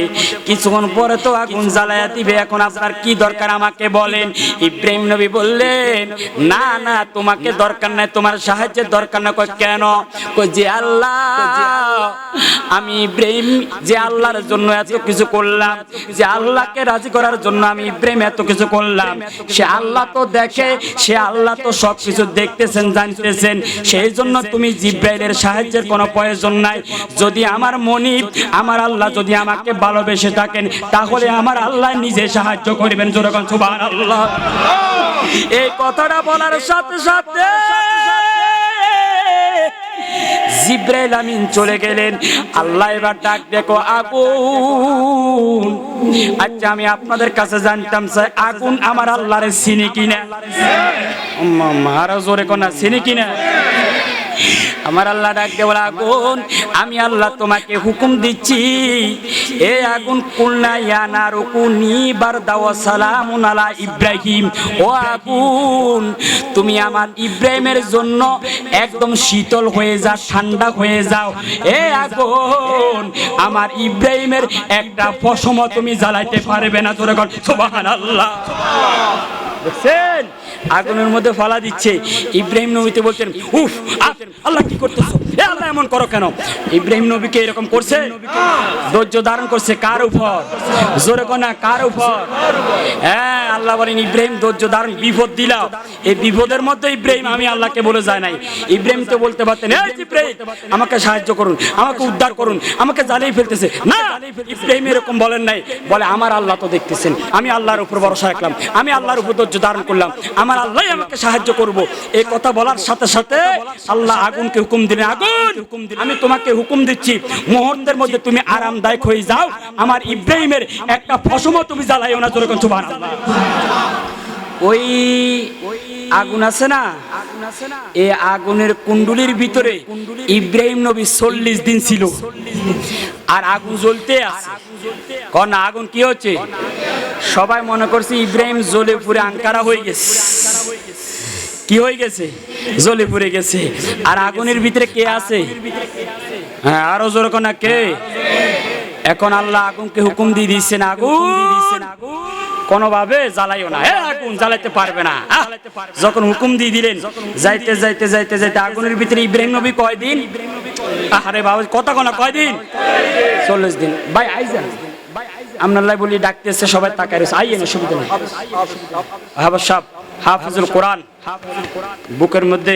কিছুক্ষণ পরে তো আগুন জ্বালায়া দিবে, এখন আপনার কি দরকার আমাকে বলেন। ইব্রাহিম নবী বললেন, না না তোমাকে দরকার নাই, তোমার সাহায্যের দরকার না। কই কেন? কই যে আল্লাহ, আমি ইব্রাহিম যে আল্লাহর জন্য এত কিছু করলাম, যে আল্লাহকে রাজি করার জন্য আমি ইব্রাহিম এত কিছু করলাম, সে আল্লাহ তো দেখে, সে আল্লাহ তো সব কিছু দেখতেছেন, জানতেছেন, সেই জন্য তুমি জিব্রাইলের সাহায্যের কোনো প্রয়োজন নাই। যদি আমার মনিব, আমার আল্লাহ যদি আমাকে ভালোবেসে থাকেন, তাহলে আমার আল্লাহ নিজে সাহায্য করবেন। জোরে বলেন সুবহানাল্লাহ। এই কথাটা বলার সাথে সাথে জিব্রাইল আমিন চলে গেলেন। আল্লাহ এবার ডাক দেখো, আগুন। আচ্ছা আমি আপনাদের কাছে জানতাম চাই, আগুন আমার আল্লাহর চিনি কিনা? আরো জোরে কোনা, চিনি কিনা? আমার আল্লাহ ডাক দিয়ে বলে, আগুন আমি আল্লাহ তোমাকে হুকুম দিচ্ছি, এ আগুন কুলনা ইয়া নারু কুনি বারদা ওয়া সালামুন আলা ইব্রাহিম। ও আগুন তুমি আমার ইব্রাহিমের জন্য একদম শীতল হয়ে যাও, ঠান্ডা হয়ে যাও। এ আগুন আমার ইব্রাহিমের একটা পশম তুমি জ্বালাইতে পারবে না। তোরে বল সুবহানাল্লাহ। দেখছেন আগুনের মধ্যে ফালা দিচ্ছে। ইব্রাহিম নবীতে বলতেন, উফ আল্লাহ কি করতেছো, এ আল্লাহ এমন করো কেন? ইব্রাহিম নবীকে এরকম করছে, ধৈর্য ধারণ করছে কার উপর? জোরে কোনা কার উপর? হ্যাঁ, আল্লাহ বলেন ইব্রাহিম ধৈর্য ধারণ, বিপদ দিলাম, এই বিপদের মধ্যে ইব্রাহিম আমি আল্লাহকে বলে যায় নাই। ইব্রাহিম তো বলতে পারতেন, এই জিব্রাইল আমাকে সাহায্য করুন, আমাকে উদ্ধার করুন, আমাকে জ্বালিয়ে ফেলতেছে। না, ইব্রাহিম এরকম বলেন নাই, বলে আমার আল্লাহ তো দেখতেছেন, আমি আল্লাহর উপর ভরসা রাখলাম, আমি আল্লাহর উপর ধৈর্য ধারণ করলাম, আমার আল্লাহ আমাকে সাহায্য করব। এই কথা বলার সাথে সাথে আল্লাহ আগুনকে হুকুম দিলেন, আগুন আমি তোমাকে হুকুম দিচ্ছি, মুহূর্তের মধ্যে তুমি আরামদায়ক হয়ে যাও, আমার ইব্রাহিমের একটা ফসমও তুমি জ্বালাইও না। জোরে কোন সুবহানাল্লাহ। ওই আগুন আছে না, এই আগুনের কুণ্ডুলির ভিতরে ইব্রাহিম নবী 40 দিন ছিল, আর আগুন জ্বলতে আছে। কোন আগুন কি হচ্ছে? সবাই মনে করছে ইব্রাহিম জ্বলে পুড়ে আঙ্কারা হয়ে গেছে। কি হয়ে গেছে? জ্বলে পুড়ে গেছে। আর আগুনের ভিতরে কে আছে? হ্যাঁ, আরো জোরে কোন কে? এখন আল্লাহ আগুনকে হুকুম দিয়ে দিচ্ছেন, আগুন কোনোভাবে জ্বালাইও না, আগুন জ্বালাইতে পারবে না। যখন হুকুম দিয়ে দিলেন, যাইতে যাইতে যাইতে যাইতে আগুনের ভিতরে ইব্রাহিম নবী কয়দিন? আরে বাবা কথা কোনা কয়দিন? 40 দিন। ভাই আইজান, আমরা বলি ডাকতেছে, সবাই তাকায় রয়েছে, আইয়েন, অসুবিধা নেই। হাফেজ সাহেব, হাফিজুল কোরআন, বুকের মধ্যে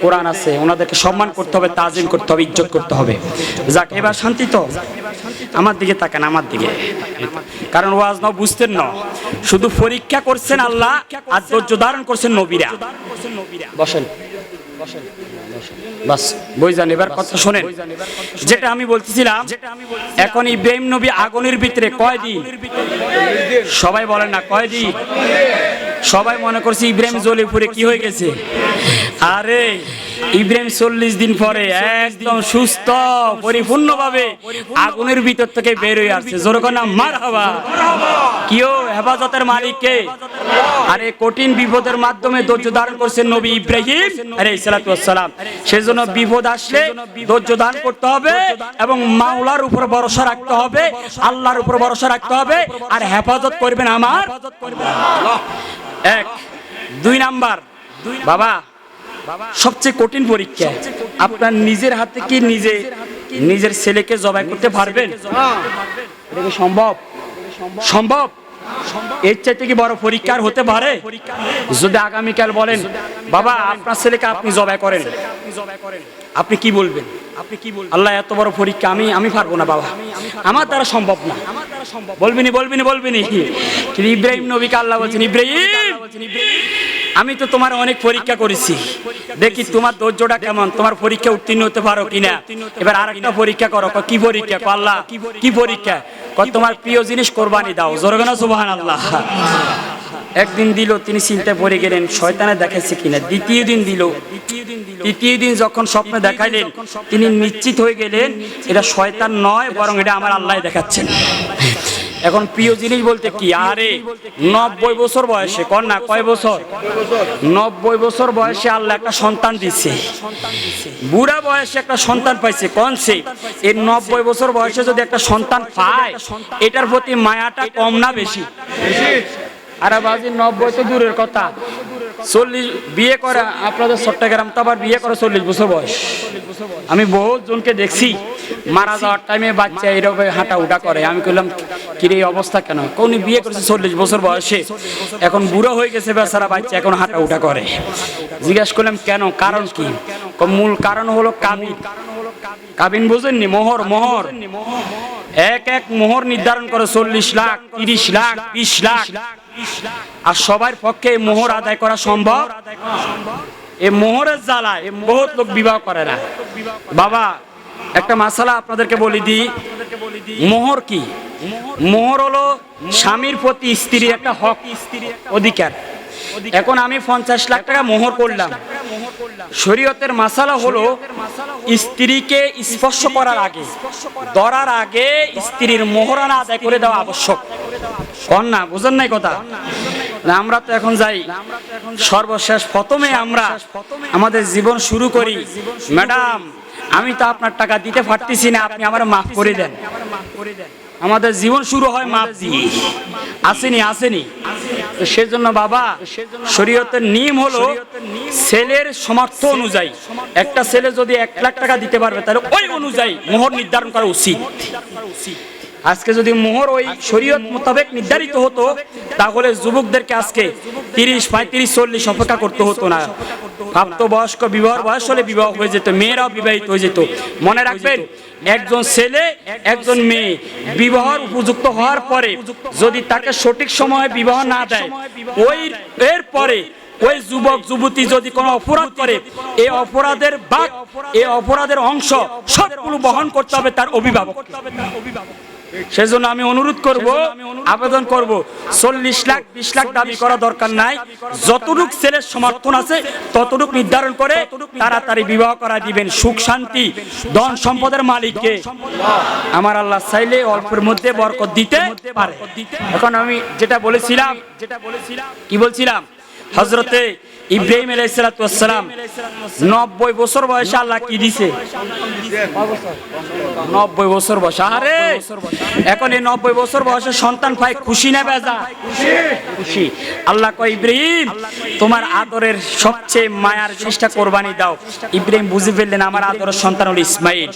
কোরআন আছে, ওনাদেরকে সম্মান করতে হবে, তাজিম করতে হবে, ইজ্জত করতে হবে। যাক, এবার শান্তি তো? আমার দিকে তাকান, আমার দিকে, কারণ ওয়াজ নাও বুঝতেন না, শুধু পরীক্ষা করছেন আল্লাহ আর ধৈর্য ধারণ করছেন নবীরা। বসেন বাস, বই যান, এবার কথা শোনেন। যেটা আমি বলতেছিলাম, এখন ইব্রাহিম নবী আগুনের ভিতরে কয়দিন? সবাই বলেন না কয়দিন? সবাই মনে করছে ইব্রাহিম জ্বলে পুড়ে কি হয়ে গেছে। আরে ইব্রাহিম 40 দিন পরে একদম সুস্থ পরিপূর্ণভাবে আগুনের ভিতর থেকে বের হয়ে আসছে। জোরে কোন মারহাবা। কিও হেফাজতের মালিক কে? আরে কঠিন বিপদের মাধ্যমে ধৈর্য ধারণ করছেন নবী ইব্রাহিম আলাইহিস সালাতু ওয়াস সালাম। সেজন্য বিপদ আসলে ধৈর্য ধারণ করতে হবে এবং মাওলার উপর ভরসা রাখতে হবে, আল্লাহর উপর ভরসা রাখতে হবে, আর হেফাজত করবেন আমার আল্লাহ। 1 2 নাম্বার, বাবা সবচেয়ে কঠিন পরীক্ষা, আপনার নিজের হাতে কি নিজের ছেলেকে জবাই করতে পারবেন? এটা কি সম্ভব? সম্ভব? এর চাইতে কি বড় পরীক্ষা হতে পারে? যদি আগামীকাল বলেন, বাবা আপনার ছেলেকে আপনি জবাই করেন, আপনি কি বলবেন? আল্লাহ এত বড় পরীক্ষা, আমি পারবো না বাবা, আমার দ্বারা সম্ভব না। বলবিনি। কিন্তু ইব্রাহিম নবীকে আল্লাহ বলছেন, ইব্রাহিম আমি তো তোমার অনেক পরীক্ষা করেছি, দেখি তোমার ধৈর্যটা কেমন, তোমার পরীক্ষা উত্তীর্ণ হতে পারো কিনা। এবার আরেকটা পরীক্ষা করো। কি পরীক্ষা? আল্লাহ কি পরীক্ষা? তোমার প্রিয় জিনিস কোরবানি দাও। জোরে বলো সুবহানাল্লাহ। একদিন দিল, তিনি চিন্তায় পড়ে গেলেন শয়তানে দেখাইছে কিনা। দ্বিতীয় দিন দিল, তৃতীয় দিন যখন স্বপ্নে দেখাইলেন, তিনি নিশ্চিত হয়ে গেলেন এটা শয়তান নয়, বরং এটা আমার আল্লাহ দেখাচ্ছেন। এখন প্রিয় জিনিস বলতে কি? আরে 90 বছর বয়সে, কন্যা কয় বছর? 90 বছর বয়সে আল্লাহ একটা সন্তান দিচ্ছে, বুড়া বয়সে একটা সন্তান পাইছে। কোন সে? এই 90 বছর বয়সে যদি একটা সন্তান পায়, এটার প্রতি মায়াটা কম না বেশি? আরে বাজি 90 তো দূরের কথা, 40 বিয়ে করে আপনাদের চট্টগ্রাম তো আবার বিয়ে করে 40 বছর বয়স। আমি বহুত জনকে দেখছি মারা যাওয়ার টাইমে বাচ্চা এরকম হাঁটা উঠা করে। আমি কইলাম কি রে অবস্থা কেন? কোন বিয়ে করেছে 40 বছর বয়সে, এখন বুড়ো হয়ে গেছে বেচারা, বাচ্চা এখন হাঁটা উঠা করে। জিজ্ঞেস করলাম কেন, কারণ কি? মূল কারণ হলো কাবিন। কাবিন বুঝেননি? মোহর এক মোহর নির্ধারণ করে 40 লাখ, 30 লাখ, 20 লাখ। আর সবার পক্ষে মোহর আদায় করা সম্ভব? এই মোহরের জ্বালায় বহুত লোক বিবাহ করে না। বাবা একটা মাসালা আপনাদেরকে বলি দিই, মোহর কি? মোহর হলো স্বামীর প্রতি স্ত্রীর একটা হক, অধিকার। এখন আমি 50 লাখ টাকা মোহর করলাম, শরীয়তের মাসালা হলো স্ত্রীকে স্পর্শ করার আগে, ধরার আগে স্ত্রীর মোহরানা আদায় করে দেওয়া আবশ্যক। কন্যা বুঝেন নাই কথা? আমরা তো এখন যাই সর্বশেষ, প্রথমে আমরা আমাদের জীবন শুরু করি, ম্যাডাম আমি তো আপনার টাকা দিতে পারতেছি না, আপনি আমার মাফ করে দেন। আমাদের জীবন শুরু হয় মাফ দিয়ে। আসেনি? তো সেজন্য বাবা শরীয়তের নিয়ম হলো ছেলের সামর্থ্য অনুযায়ী একটা ছেলে যদি 1 লাখ টাকা দিতে পারবে তাহলে ওই অনুযায়ী মোহর নির্ধারণ করা উচিত। আজকে যদি মোহর ওই শরীয়ত মোতাবেক নির্ধারিত হতো তাহলে যুবকদেরকে আজকে 30, 35, 40 অপেক্ষা করতে হতো না। প্রাপ্তবয়স্ক বিবাহ বয়স হলে বিবাহ হয়ে যেত, মেয়েরাও বিবাহিত হয়ে যেত। মনে রাখবেন, একজন ছেলে একজন মেয়ে বিবাহের উপযুক্ত হওয়ার পরে যদি তাকে সঠিক সময়ে বিবাহ না দেয়, এরপরে ওই যুবক যুবতী যদি কোনো অপরাধ করে এই অপরাধের ভাগ, এই অপরাধের অংশ সবগুলো বহন করতে হবে তার অভিভাবক। সেজন্য আমি অনুরোধ করব, আবেদন করব, 40 লাখ 20 লাখ দাবি করা দরকার নাই। যতটুক ছেলের সমর্থন আছে ততটুক নির্ধারণ করে তাড়াতাড়ি বিবাহ করা দিবেন। সুখ শান্তি ধন সম্পদের মালিককে আমার আল্লাহ চাইলে অল্পের মধ্যে বরকত দিতে পারে। এখন আমি যেটা বলেছিলাম কি বলছিলাম, হযরতে ইব্রাহিম আলাইহিস সালাম 90 বছর বয়সে আল্লাহ কি দিছে? 90 বছর বয়স। আরে এখন এই 90 বছর বয়সে সন্তান পায়, খুশি না বেজা? খুশি। আল্লাহ কয়, ইব্রাহিম তোমার আদরের সবচেয়ে মায়ার জিনিসটা কোরবানি দাও। ইব্রাহিম বুঝে ফেললেন আমার আদরের সন্তান হলো ইসমাইল।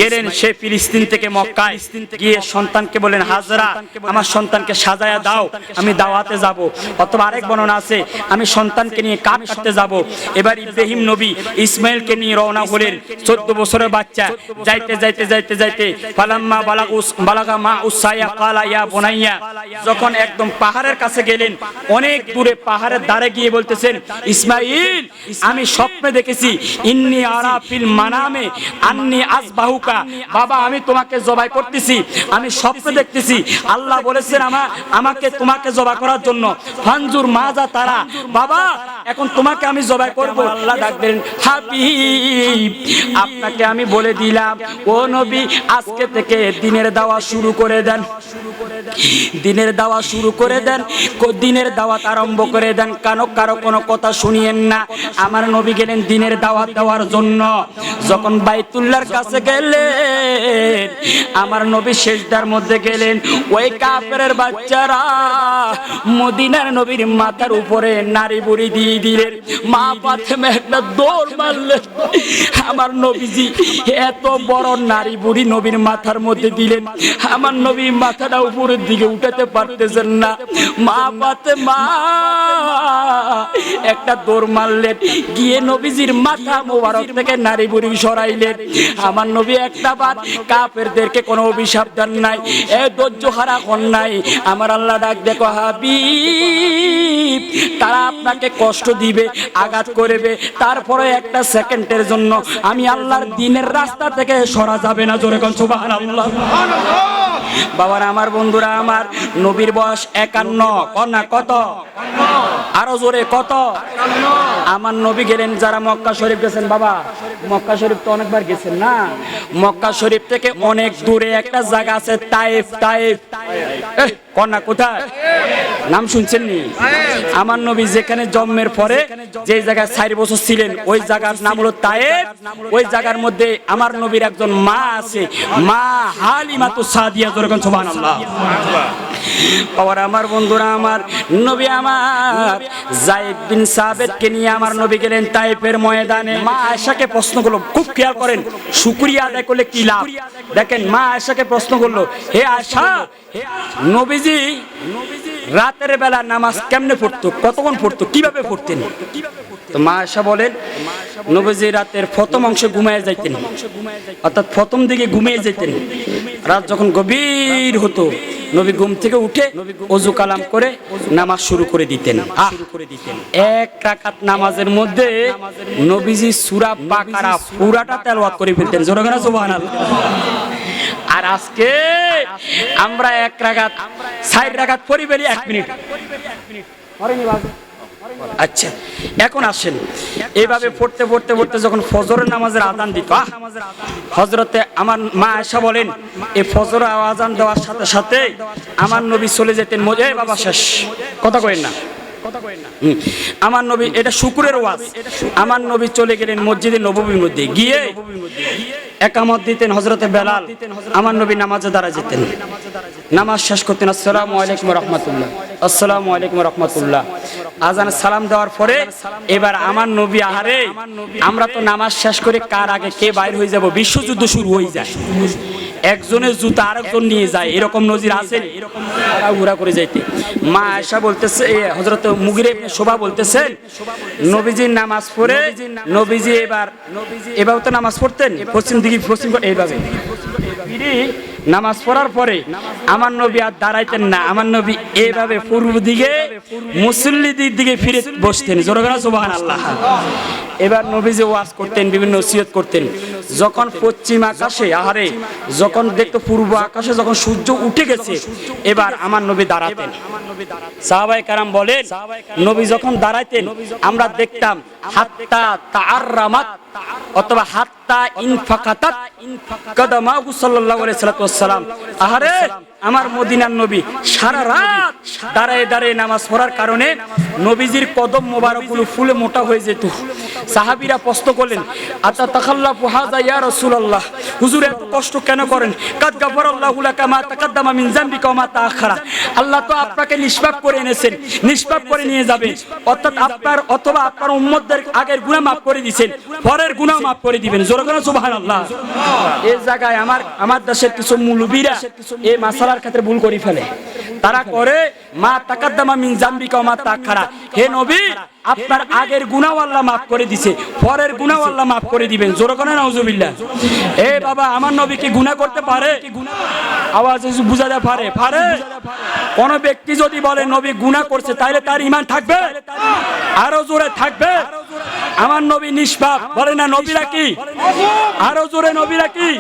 গেলেন সে ফিলিস্তিন থেকে মক্কায়, গিয়ে সন্তানকে বলেন, হাজরা আমার সন্তানকে সাজায়া দাও, আমি দাওয়াতে যাব। অথবা আরেক বর্ণনা আছে, আমি সন্তানকে নিয়ে কাঠ কাটতে যাব। এবার ইব্রাহিম নবী ইসমাইলকে নিয়ে রওনা হলেন। 14 বছরের বাচ্চা। যাইতে যাইতে যাইতে যাইতে ফালাম্মা বালাগা মা উসায়া ক্বালা ইয়া বুনাইয়া, যখন একদম পাহাড়ের কাছে গেলেন, অনেক দূরে পাহাড়ের ধারে গিয়ে বলতেছেন, ইসমাইল আমি স্বপ্নে দেখেছি, ইন্নী আরা ফিল মানামে আন্নী আযবাহুকা, বাবা আমি তোমাকে জবাই করতেছি, আমি স্বপ্নে দেখতেছি আল্লাহ বলেছেন আমাকে তোমাকে জবাই করার জন্য। ফানজুর মাজা তারা, বাবা এখন তোমাকে আমি জবাই করব। আল্লাহ ডাকলেন, হাবিব আপনাকে আমি বলে দিলাম, ও নবী আজকে থেকে দিনের দাওয়া শুরু করে দেন, দিনের দাওয়া শুরু করে দেন, দিনের দাওয়াত আরম্ভ করে দেন, কারো কোনো কথা শুনিয়েন না। আমার নবী গেলেন দিনের দাওয়াত দেওয়ার জন্য। যখন বাইতুল্লাহর কাছে গেলেন, আমার নবী সিজদার মধ্যে গেলেন। ওই কাফেরের বাচ্চারা মদিনার নবীর মাথার উপরে নারী বুড়ি দিয়ে দিলেন। মা ফাতেমা একটা দৌড় মারলেন। আমার নবীজি এত বড় নারী বুড়ি নবীর মাথার মধ্যে দিলেন, আমার নবী মাথাটা উপরের দিকে উঠাতে পারতেছেন না। মা ফাতেমা একটা দৌড় মারলেন, গিয়ে নবীজির মাথা মোবারক থেকে নারী বুড়ি সরাইলেন। আমার নবী একটা বাত কাফেরদেরকে কোনো অভিশাপ দেন নাই, এ ধৈর্য হারা হন নাই। আমার আল্লাহ ডাক দেখো, হাবিব তারা আপনাকে কষ্ট দিবে, আঘাত করবে, তারপরে একটা সেকেন্ডের জন্য আমি আল্লাহর দ্বীনের রাস্তা থেকে সরা যাবে না। জোরে কোন সুবহানাল্লাহ। বাবারা আমার, বন্ধুরা আমার, নবীর বয়স 51। কন্যা কত? আরো জোরে কত? আমার নবী গেলেন, যারা মক্কা শরীফ গেছেন, বাবা মক্কা শরীফ তো অনেকবার গেছেন না, মক্কা শরীফ থেকে অনেক দূরে একটা জায়গা আছে তায়েফ। তায়েফ কন্যা কোথায়? নাম শুনছেন নি? আমার নবী যেখানে জন্মের পরে যে জায়গায় 4 বছর ছিলেন ওই জায়গার নাম হলো তায়েফ। ওই জায়গার মধ্যে আমার নবীর একজন মা আছে, মা হালিমাতুস সাদিয়া। জোরে কোন সুবহানাল্লাহ। আর আমার বন্ধুরা আমার, নবী আমার যায়েদ বিন সাবিতকে নিয়ে আমার নবী গেলেন তায়েফের ময়দানে। মা আয়েশাকে প্রশ্ন করলো, খুব খেয়াল করেন, শুকরিয়া আদায় করলে কি লাভ। দেখেন মা আয়েশাকে প্রশ্ন করলো, হে আয়েশা নবীজি রাতের বেলা নামাজ কেমনে পড়তো, কতক্ষণ পড়তো, কিভাবে পড়তেন? তো মা আয়েশা বলেন, নবীজি রাতের প্রথম অংশে ঘুমিয়ে যাইতেন, অর্থাৎ প্রথম দিকে ঘুমিয়ে যেতেন। রাত যখন গভীর হতো নবী ঘুম থেকে উঠে ওযু কালাম করে নামাজ শুরু করে দিতেন। 1 রাকাত নামাজের মধ্যে নবীজি সূরা বাকারা পুরাটা তেলাওয়াত করে ফেলতেন। জোরে করে সুবহানাল্লাহ। আর আজকে আমরা 1 রাকাত 4 রাকাত পড়ি ফেলি 1 মিনিট। আচ্ছা এখন আসেন, এইভাবে পড়তে পড়তে পড়তে যখন ফজরের নামাজের আযান দিত, হযরতে আমার মা আয়েশা বলেন, এই ফজরের আযান দেওয়ার সাথে সাথে আমার নবী চলে যেতেন, বাবা শেষ কথা কইেন না, আমার নবী, এটা শুকরের ওয়াজ। আমার নবী চলে গেলেন মসজিদে নববীর মধ্যে, গিয়ে একামত দিতেন হযরতে বেলাল। আমার নবী নামাজে দাঁড়ায় যেতেন, নামাজ শেষ করতেন, আসসালামু আলাইকুম ওয়া রাহমাতুল্লাহ, আসসালামু আলাইকুম ওয়া রাহমাতুল্লাহ। আজান সালাম দেওয়ার পরে এবার আমার নবী, আহারে আমরা তো নামাজ শেষ করে কার আগে কে বাইর হয়ে যাব, বিশ্বযুদ্ধ শুরু হয়ে যায়, একজনের জুতা আরেকজন নিয়ে যায়, এরকম নজির আছে, এরকম ঘোরা করে যাইতে। মা আয়েশা বলতেছে, হযরত মুগিরা ইবনে শোবা বলতেছেন, নবীজির নামাজ পড়ে নবীজি এবার তো নামাজ পড়তেন পশ্চিম দিকে, এইভাবে নামাজ পড়ার পরে আমার নবী আর দাঁড়াইতেন না, আমার নবী এইভাবে পূর্ব দিকে মুসল্লিদের দিকে ফিরে বসতেন। জোরে বলেন সুবহানাল্লাহ। এবার নবীজি ওয়াজ করতেন, বিভিন্ন ওসিয়ত করতেন। যখন পশ্চিম আকাশে, আহারে যখন দেখতো পূর্ব আকাশে যখন সূর্য উঠে গেছে, এবার আমার নবী দাঁড়াতেন। সাহাবায়ে কেরাম বলেন, নবী যখন দাঁড়াইতেন আমরা দেখতাম হাত্তা তাআররামাত অথবা হাত্তা ইনফাকাতাত কদমাহু সাল্লাল্লাহু আলাইহি ওয়াসাল্লাম। আহারে আমার মদিনার নবী সারা রাত দাঁড়ায় দাঁড়ায় নামাজ পড়ার কারণে নবীজির কদম মোবারকগুলো ফুলে মোটা হয়ে যেত। সাহাবীরা প্রশ্ন করলেন, আতা তাখাল্লাফু হাযা ইয়া রাসূলুল্লাহ, হুজুর এত কষ্ট কেন করেন? কাদ গাফারাল্লাহু লাকা মা তাকাদ্দামা মিন যামবিকা ওয়া মা তাআখারা, আল্লাহ তো আপনাকে নিষ্পাপ করে এনেছেন, নিষ্পাপ করে নিয়ে যাবেন, অর্থাৎ আপনার অথবা আপনার উম্মতদের আগের গুনাহ মাফ করে দিবেন, পরের গুনাহ মাফ করে দিবেন। জোরে বলেন সুবহানাল্লাহ। এই জায়গায় আমার দেশের কিছু মুলবিরা এই মাসালার ক্ষেত্রে ভুল করে ফেলে। তারা করে মা তাকাদ্দামা মিন যামবিকা ওয়া মা তাআখারা, হে নবী আপনার আগের গুনাহ আল্লাহ মাফ করে দিয়েছে, পরের গুনাহ আল্লাহ মাফ করে দিবেন। জোরে বলেন নাউজুবিল্লাহ। এ বাবা, আমার নবী কি গুনাহ করতে পারে? আওয়াজে বুঝাতে পারে? পারে। কোন ব্যক্তি যদি বলে নবী গুনাহ করছে, তাহলে তার ঈমান থাকবে? আরো জোরে থাকবে। আমার নবী নিষ্পাপ, বলে না নবীরা কি? আরো জোরে নবীরা কি?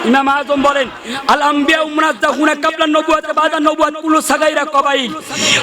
ইমাম আযম বলেন, আল আম্বিয়া মুনাজ্জাহুনা কাবলা নবুওয়াত বাদা নবুওয়াত কুল্লু সাগাইরা কবাইল।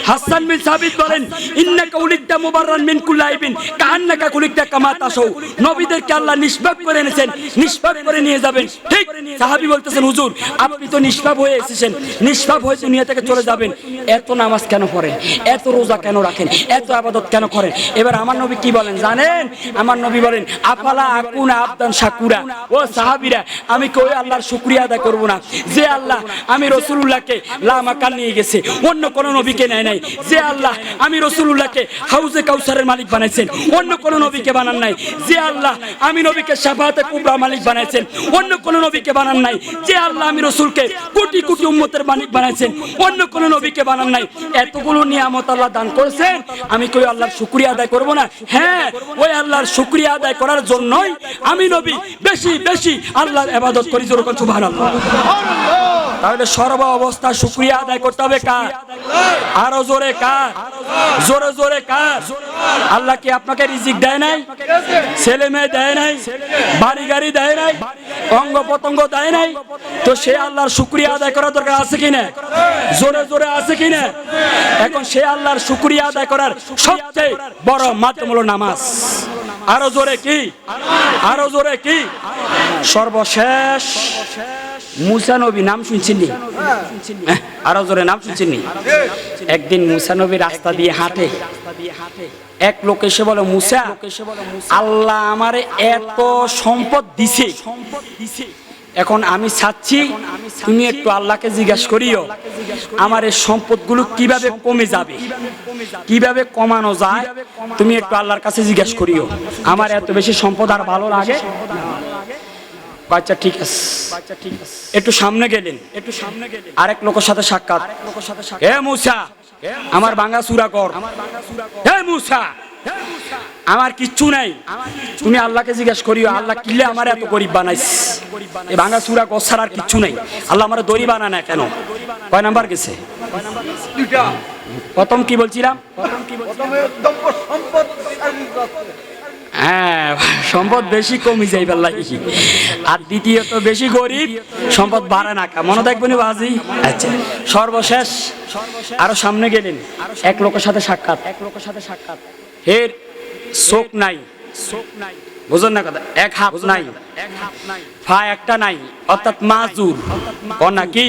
হাসান বিন সাবিত বলেন, ইন্নাকা উলিকতা মুবাররান মিন কুল্লি আইবিন কাআন্নাকা কুলিকতা কামা তাশাউ, নবীদেরকে আল্লাহ নিষ্পাপ করে এনেছেন, নিষ্পাপ করে নিয়ে যাবেন। ঠিক সাহাবী বলতেছেন, হুজুর আপনি তো নিষ্পাপ হয়ে এসেছেন, নিষ্পাপ হয়ে দুনিয়া থেকে চলে যাবেন, এত নামাজ কেন পড়েন, এত রোজা কেন রাখেন, এত ইবাদত কেন করেন? এবার আমার নবী কি বলেন জানেন? আমার নবী বলেন, আফালা আকুনা আবদান শাকুরা, ও সাহাবীরা আমি কি ওই আল্লাহর শুকরিয়া আদায় করব না যে আল্লাহ আমি রাসূলুল্লাহকে লামাকান নিয়ে গেছে, অন্য কোন নবীকে নেয় নাই, যে আল্লাহ আমি রাসূলুল্লাহকে হাউজে কাউসারের মালিক বানাইছেন, অন্য কোন নবীকে বানান নাই, যে আল্লাহ আমি নবীকে শাফাআতে কুবরা মালিক বানাইছেন, অন্য কোন নবীকে বানান নাই, যে আল্লাহ আমি রাসূলকে কোটি কোটি উম্মতের মালিক বানাইছেন, অন্য কোন নবীকে বানান নাই। এতগুলো নিয়ামত আল্লাহ দান করেছেন, আমি কি আল্লাহর শুকরিয়া আদায় করব না? হ্যাঁ, ওই আল্লাহর শুকরিয়া আদায় করার জন্যই আমি নবী বেশি বেশি আল্লাহর ইবাদত করি। জোরে বলুন সুবহানাল্লাহ। তাহলে সর্ব অবস্থা শুকরিয়া আদায় করতে হবে কার? আরো জোরে কার? জোরে জোরে কার? আল্লাহ কি আপনাকে রিজিক দেয় নাই? ছেলে মেয়ে দেয় নাই? বাড়ি গাড়ি দেয় নাই? অঙ্গ প্রত্যঙ্গ দেয় নাই? তো সে আল্লাহর শুকরিয়া আদায় করার দরকার আছে কিনা? জোরে জোরে আছে কিনা? এখন সে আল্লাহর শুকরিয়া আদায় করার সবচেয়ে বড় মাধ্যম হলো নামাজ। আরো জোরে কি? আরো জোরে কি? সর্বশেষ মুসা নবী, নাম শুনছেন? আরো জোরে নাম শুনছেন? একদিন মুসা নবী রাস্তা দিয়ে হাঁটে, এক লোক এসে বলে, মুসা আল্লাহ আমারে এত সম্পদ দিছে, এখন আমি চাচ্ছি তুমি একটু আল্লাহকে জিজ্ঞাসা করিও আমার এই সম্পদগুলো কিভাবে কমে যাবে, কিভাবে কমানো যায়, তুমি একটু আল্লাহর কাছে জিজ্ঞাসা করিও, আমার এত বেশি সম্পদ আর ভালো লাগে। আচ্ছা ঠিক আছে, একটু সামনে গেলেন, আরেক লোকের সাথে সাক্ষাৎ, হে মুসা আমার ভাঙা চূড়া কর, হে মুসা আমার কিচ্ছু নাই, তুমি আল্লাহকে জিজ্ঞাসা করিও আল্লাহ কিলে আমার এত গরিব বানাইছে, এই ভাঙা চূড়া কর ছাড়া আর কিচ্ছু নাই, আল্লাহ আমার দড়ি বানায় না কেন? কয় নাম্বার গেছে? প্রথম কি বলছিলাম? হ্যাঁ, সম্পদ বেশি কমে যাই লাগে, আর দ্বিতীয়ত বেশি গরিব, সম্পদ বাড়ে না, মনে দেখবেন বাজি। আচ্ছা সর্বশেষ আরো সামনে গেলেন, এক লোকের সাথে সাক্ষাৎ, এর চোখ নাই, বুঝলেন না কথা, এক হাত নাই, পা একটা নাই, অর্থাৎ মাজুর, ও নাকি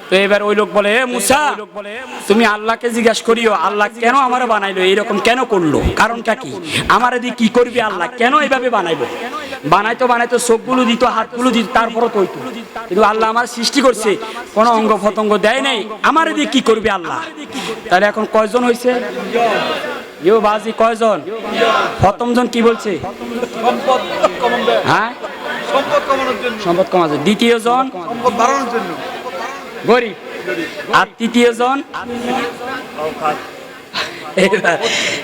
তো এবার ওই লোক বলে, এ মুসা, তুমি আল্লাহকে জিজ্ঞাসা করিও আল্লাহ কেন আমারে বানাইলো, এরকম কেন করলো, কারণটা কি, আমার দিয়ে কি করবি আল্লাহ, কেন এইভাবে বানাইবো, বানাইতো চোখগুলো দিত, হাতগুলো দিত, তারপরও তো হইতো, কিন্তু আল্লাহ আমার সৃষ্টি করছে, কোনো অঙ্গ প্রত্যঙ্গ দেয় নাই, আমার দিয়ে কি করবি আল্লাহ। তাহলে এখন কয়জন হয়েছে, ইউ বাজি কয়জন, প্রথম জন কি বলছে, হ্যাঁ সম্পদ কমার জন্য, দ্বিতীয় জন গরিব, আর তৃতীয় জন,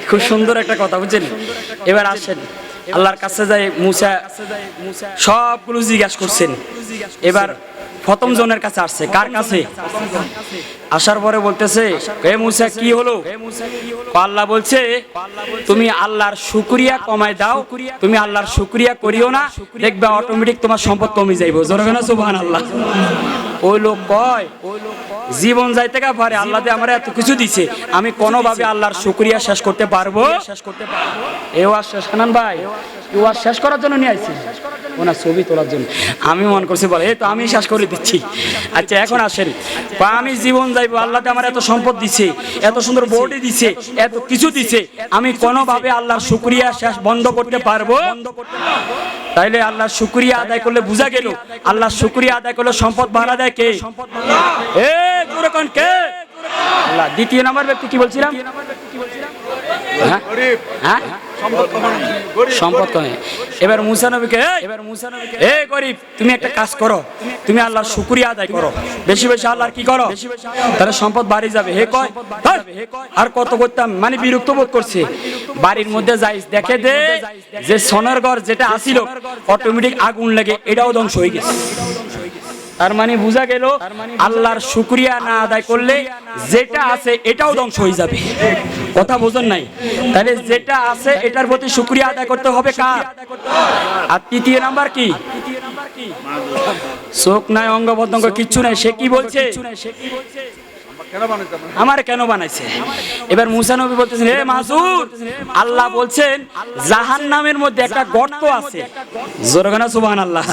খুব সুন্দর একটা কথা বুঝছেন। এবার আসেন আল্লাহর কাছে যাই, মুসা সবগুলো জিজ্ঞাসা করছেন। এবার প্রথম জনের কাছে আসছে, কার কাছে, আসার পরে বলতেছে, হে মুসা কি হলো, আল্লাহ বলছে তুমি আল্লাহর শুকরিয়া কমায় দাও, তুমি আল্লাহর শুকরিয়া করিও না, দেখবে অটোমেটিক তোমার সম্পদ কমে যাইবো, জোরে না সুবহানাল্লাহ। ওই লোক কয় জীবন যাইতে গা পারে, আল্লাহ আমার এত কিছু দিছে, আমি কোনোভাবে আল্লাহর শুকরিয়া শেষ করতে পারবো, এ ওয়াজ শেষ খানান ভাই, এ ওয়াজ শেষ করার জন্য নিয়ে আইছি ওনার ছবি তোলার জন্য, আমি মনে করছি বলে এই তো আমি শেষ করে দিচ্ছি। আচ্ছা এখন আসেন, আমি জীবন যাইবো, আল্লাহ আমার এত সম্পদ দিছে, এত সুন্দর বডি দিছে, এত কিছু দিছে, আমি কোনোভাবে আল্লাহর শুকরিয়া শেষ বন্ধ করতে পারবো, তাইলে আল্লাহর শুকরিয়া আদায় করলে বুঝা গেল, আল্লাহর শুকরিয়া আদায় করলে সম্পদ বাড়া দেয় কে, এ দুরকম কে, আল্লাহ। দ্বিতীয় নাম্বার ব্যক্তি কি বলছিলাম, হ্যাঁ সম্পদ কমে। এবার মুসা নবীকে, এ গরিব তুমি একটা কাজ করো, তুমি আল্লাহর শুকরিয়া আদায় করো, বেশি বেশি আল্লাহর কি করো, তাহলে সম্পদ বাড়ি যাবে। হে কয় আর কত করতাম, মানে বিরক্ত বোধ করছে। বাড়ির মধ্যে যাই দেখে দে যে সোনার ঘর যেটা আসিল অটোমেটিক আগুন লাগে, এটাও ধ্বংস হয়ে গেছে। তার মানে বোঝা গেল আল্লাহর শুকরিয়া না আদায় করলে যেটা আছে এটাও ধ্বংস হয়ে যাবে, কথা বোঝেন নাই। তাহলে যেটা আছে এটার প্রতি শুকরিয়া আদায় করতে হবে কার, আর তৃতীয় নাম্বার কি, চোখ নাই, অঙ্গ প্রত্যঙ্গ কিচ্ছু নাই, সে কি বলছে, আমার কেন বানাইছে। এবার মুসা নবী বলতেছেন, হে মাসুদ, আল্লাহ বলছেন জাহান্নামের মধ্যে একটা গর্ত আছে, জোরে না সুবহানাল্লাহ,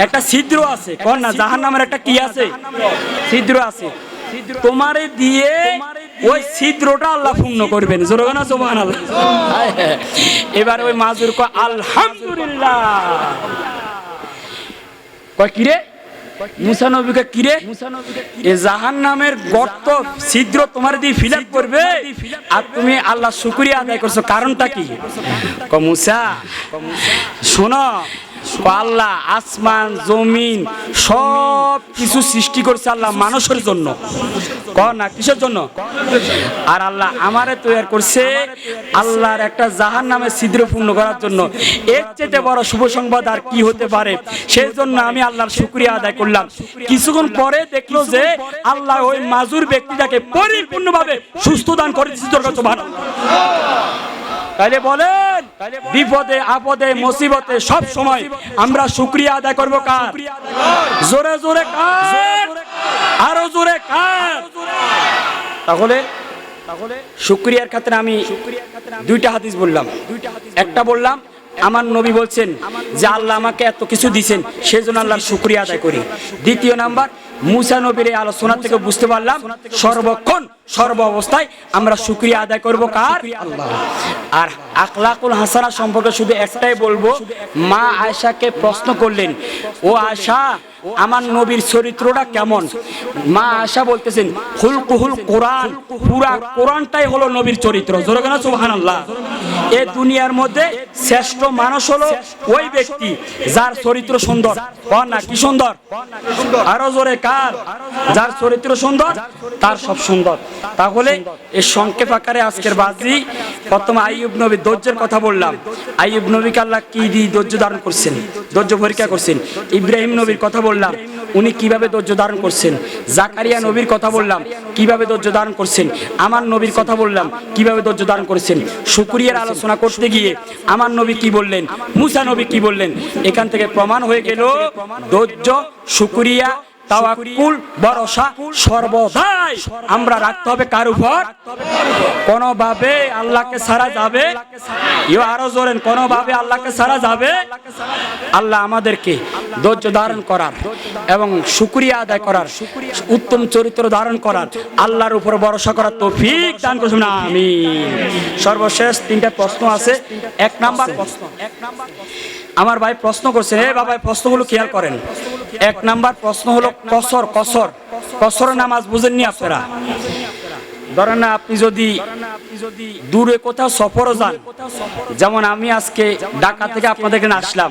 একটা ছিদ্র আছে, কোন না জাহান্নামের একটা কি আছে, ছিদ্র আছে, তোমারে দিয়ে ওই ছিদ্রটা আল্লাহ পূর্ণ করবেন, জোরে না সুবহানাল্লাহ। এবার ওই মাজুর কয় আলহামদুলিল্লাহ, কয় কিরে মুসা নবীকে, কিরে এই জাহান্নামের গর্ত ছিদ্র তোমার দিয়ে ফিল আপ করবে আর তুমি আল্লাহ শুকরিয়া আদায় করছো, কারণটা কি, কয় মুসা শোনো, আল্লাহ আসমান জমিন সব কিছু সৃষ্টি করছে আল্লাহ মানুষের জন্য, কর না কিসের জন্য, আর আল্লাহ আমারে তৈরি করছে আল্লাহর একটা জাহান্নামের ছিদ্র পূর্ণ করার জন্য, এর চেয়ে বড় শুভ সংবাদ আর কি হতে পারে। সেই জন্য আমি আল্লাহর শুকরিয়া আদায় করলাম। কিছুক্ষণ পরে দেখলো যে আল্লাহ ওই মাজুর ব্যক্তিটাকে পরিপূর্ণভাবে সুস্থ দান করে দিয়েছে, তাইলে বলেন বিপদে আপদে মুসিবতে সব সময় আমরা শুকরিয়া আদায় করব কার, জোরে জোরে কার, আরো জোরে কার। তাহলে শুকরিয়ার ক্ষেত্রে আমি দুইটা হাদিস বললাম, একটা বললাম আমার নবী বলছেন যে আল্লাহ আমাকে এত কিছু দিয়েছেন সেজন্য আল্লাহর শুকরিয়া আদায় করি। দ্বিতীয় নাম্বার মুসা নবীর এই আলোচনা থেকে বুঝতে পারলাম সর্বক্ষণ সর্ব অবস্থায় আমরা শুকরিয়া আদায় করব কার, আল্লাহ। আর আখলাকুল হাসানা সম্পর্কে শুধু একটাই বলবো, মা আয়েশাকে প্রশ্ন করলেন, ও আয়েশা আমার নবীর চরিত্রটা কেমন, মা আয়েশা বলতেছেন হুলকুহুল কোরআন, পুরা কোরআনটাই হলো নবীর চরিত্র, জোরে না সুবহানাল্লাহ। এই দুনিয়ার মধ্যে শ্রেষ্ঠ মানুষ হলো ওই ব্যক্তি যার চরিত্র সুন্দর, কর না কি সুন্দর, আরো জোরে কার, যার চরিত্র সুন্দর তার সব সুন্দর। তাহলে এই সংক্ষেপ আকারে আজকের বাজি প্রথমে আইয়ুব নবীর ধৈর্যের কথা বললাম, আইয়ুব নবীকে আল্লাহ কি দিয়ে ধৈর্য ধারণ করছেন, ধৈর্য পরীক্ষা করছেন। ইব্রাহিম নবীর কথা বললাম, উনি কিভাবে ধৈর্য ধারণ করছেন। জাকারিয়া নবীর কথা বললাম, কিভাবে ধৈর্য ধারণ করছেন। আমার নবীর কথা বললাম, কিভাবে ধৈর্য ধারণ করেছেন। শুকরিয়ার আলোচনা করতে গিয়ে আমার নবী কি বললেন, মুসা নবী কি বললেন, এখান থেকে প্রমাণ হয়ে গেল ধৈর্য, শুকরিয়া, তাওয়াক্কুল, ভরসা সর্বদাই আমরা রাখতে হবে কার উপর, কোনোভাবে আল্লাহকে ছাড়া যাবে, আরো জোরেন কোনোভাবে আল্লাহকে ছাড়া যাবে। আল্লাহ আমাদেরকে ধৈর্য ধারণ করার এবং শুকরিয়া আদায় করার, উত্তম চরিত্র ধারণ করার, আল্লাহর উপর ভরসা করার তৌফিক দান করুন, আমিন। সর্বশেষ 3টা প্রশ্ন আছে। 1 নাম্বার প্রশ্ন, আমার ভাই প্রশ্ন করছে, হে বাবা প্রশ্নগুলো খেয়াল করেন। 1 নাম্বার প্রশ্ন হলো কসর নামাজ বুঝেননি আপনারা? ধরেন না, আপনি যদি দূরে কোথাও সফরও যান, যেমন আমি আজকে ঢাকা থেকে আপনাদের এখানে আসলাম,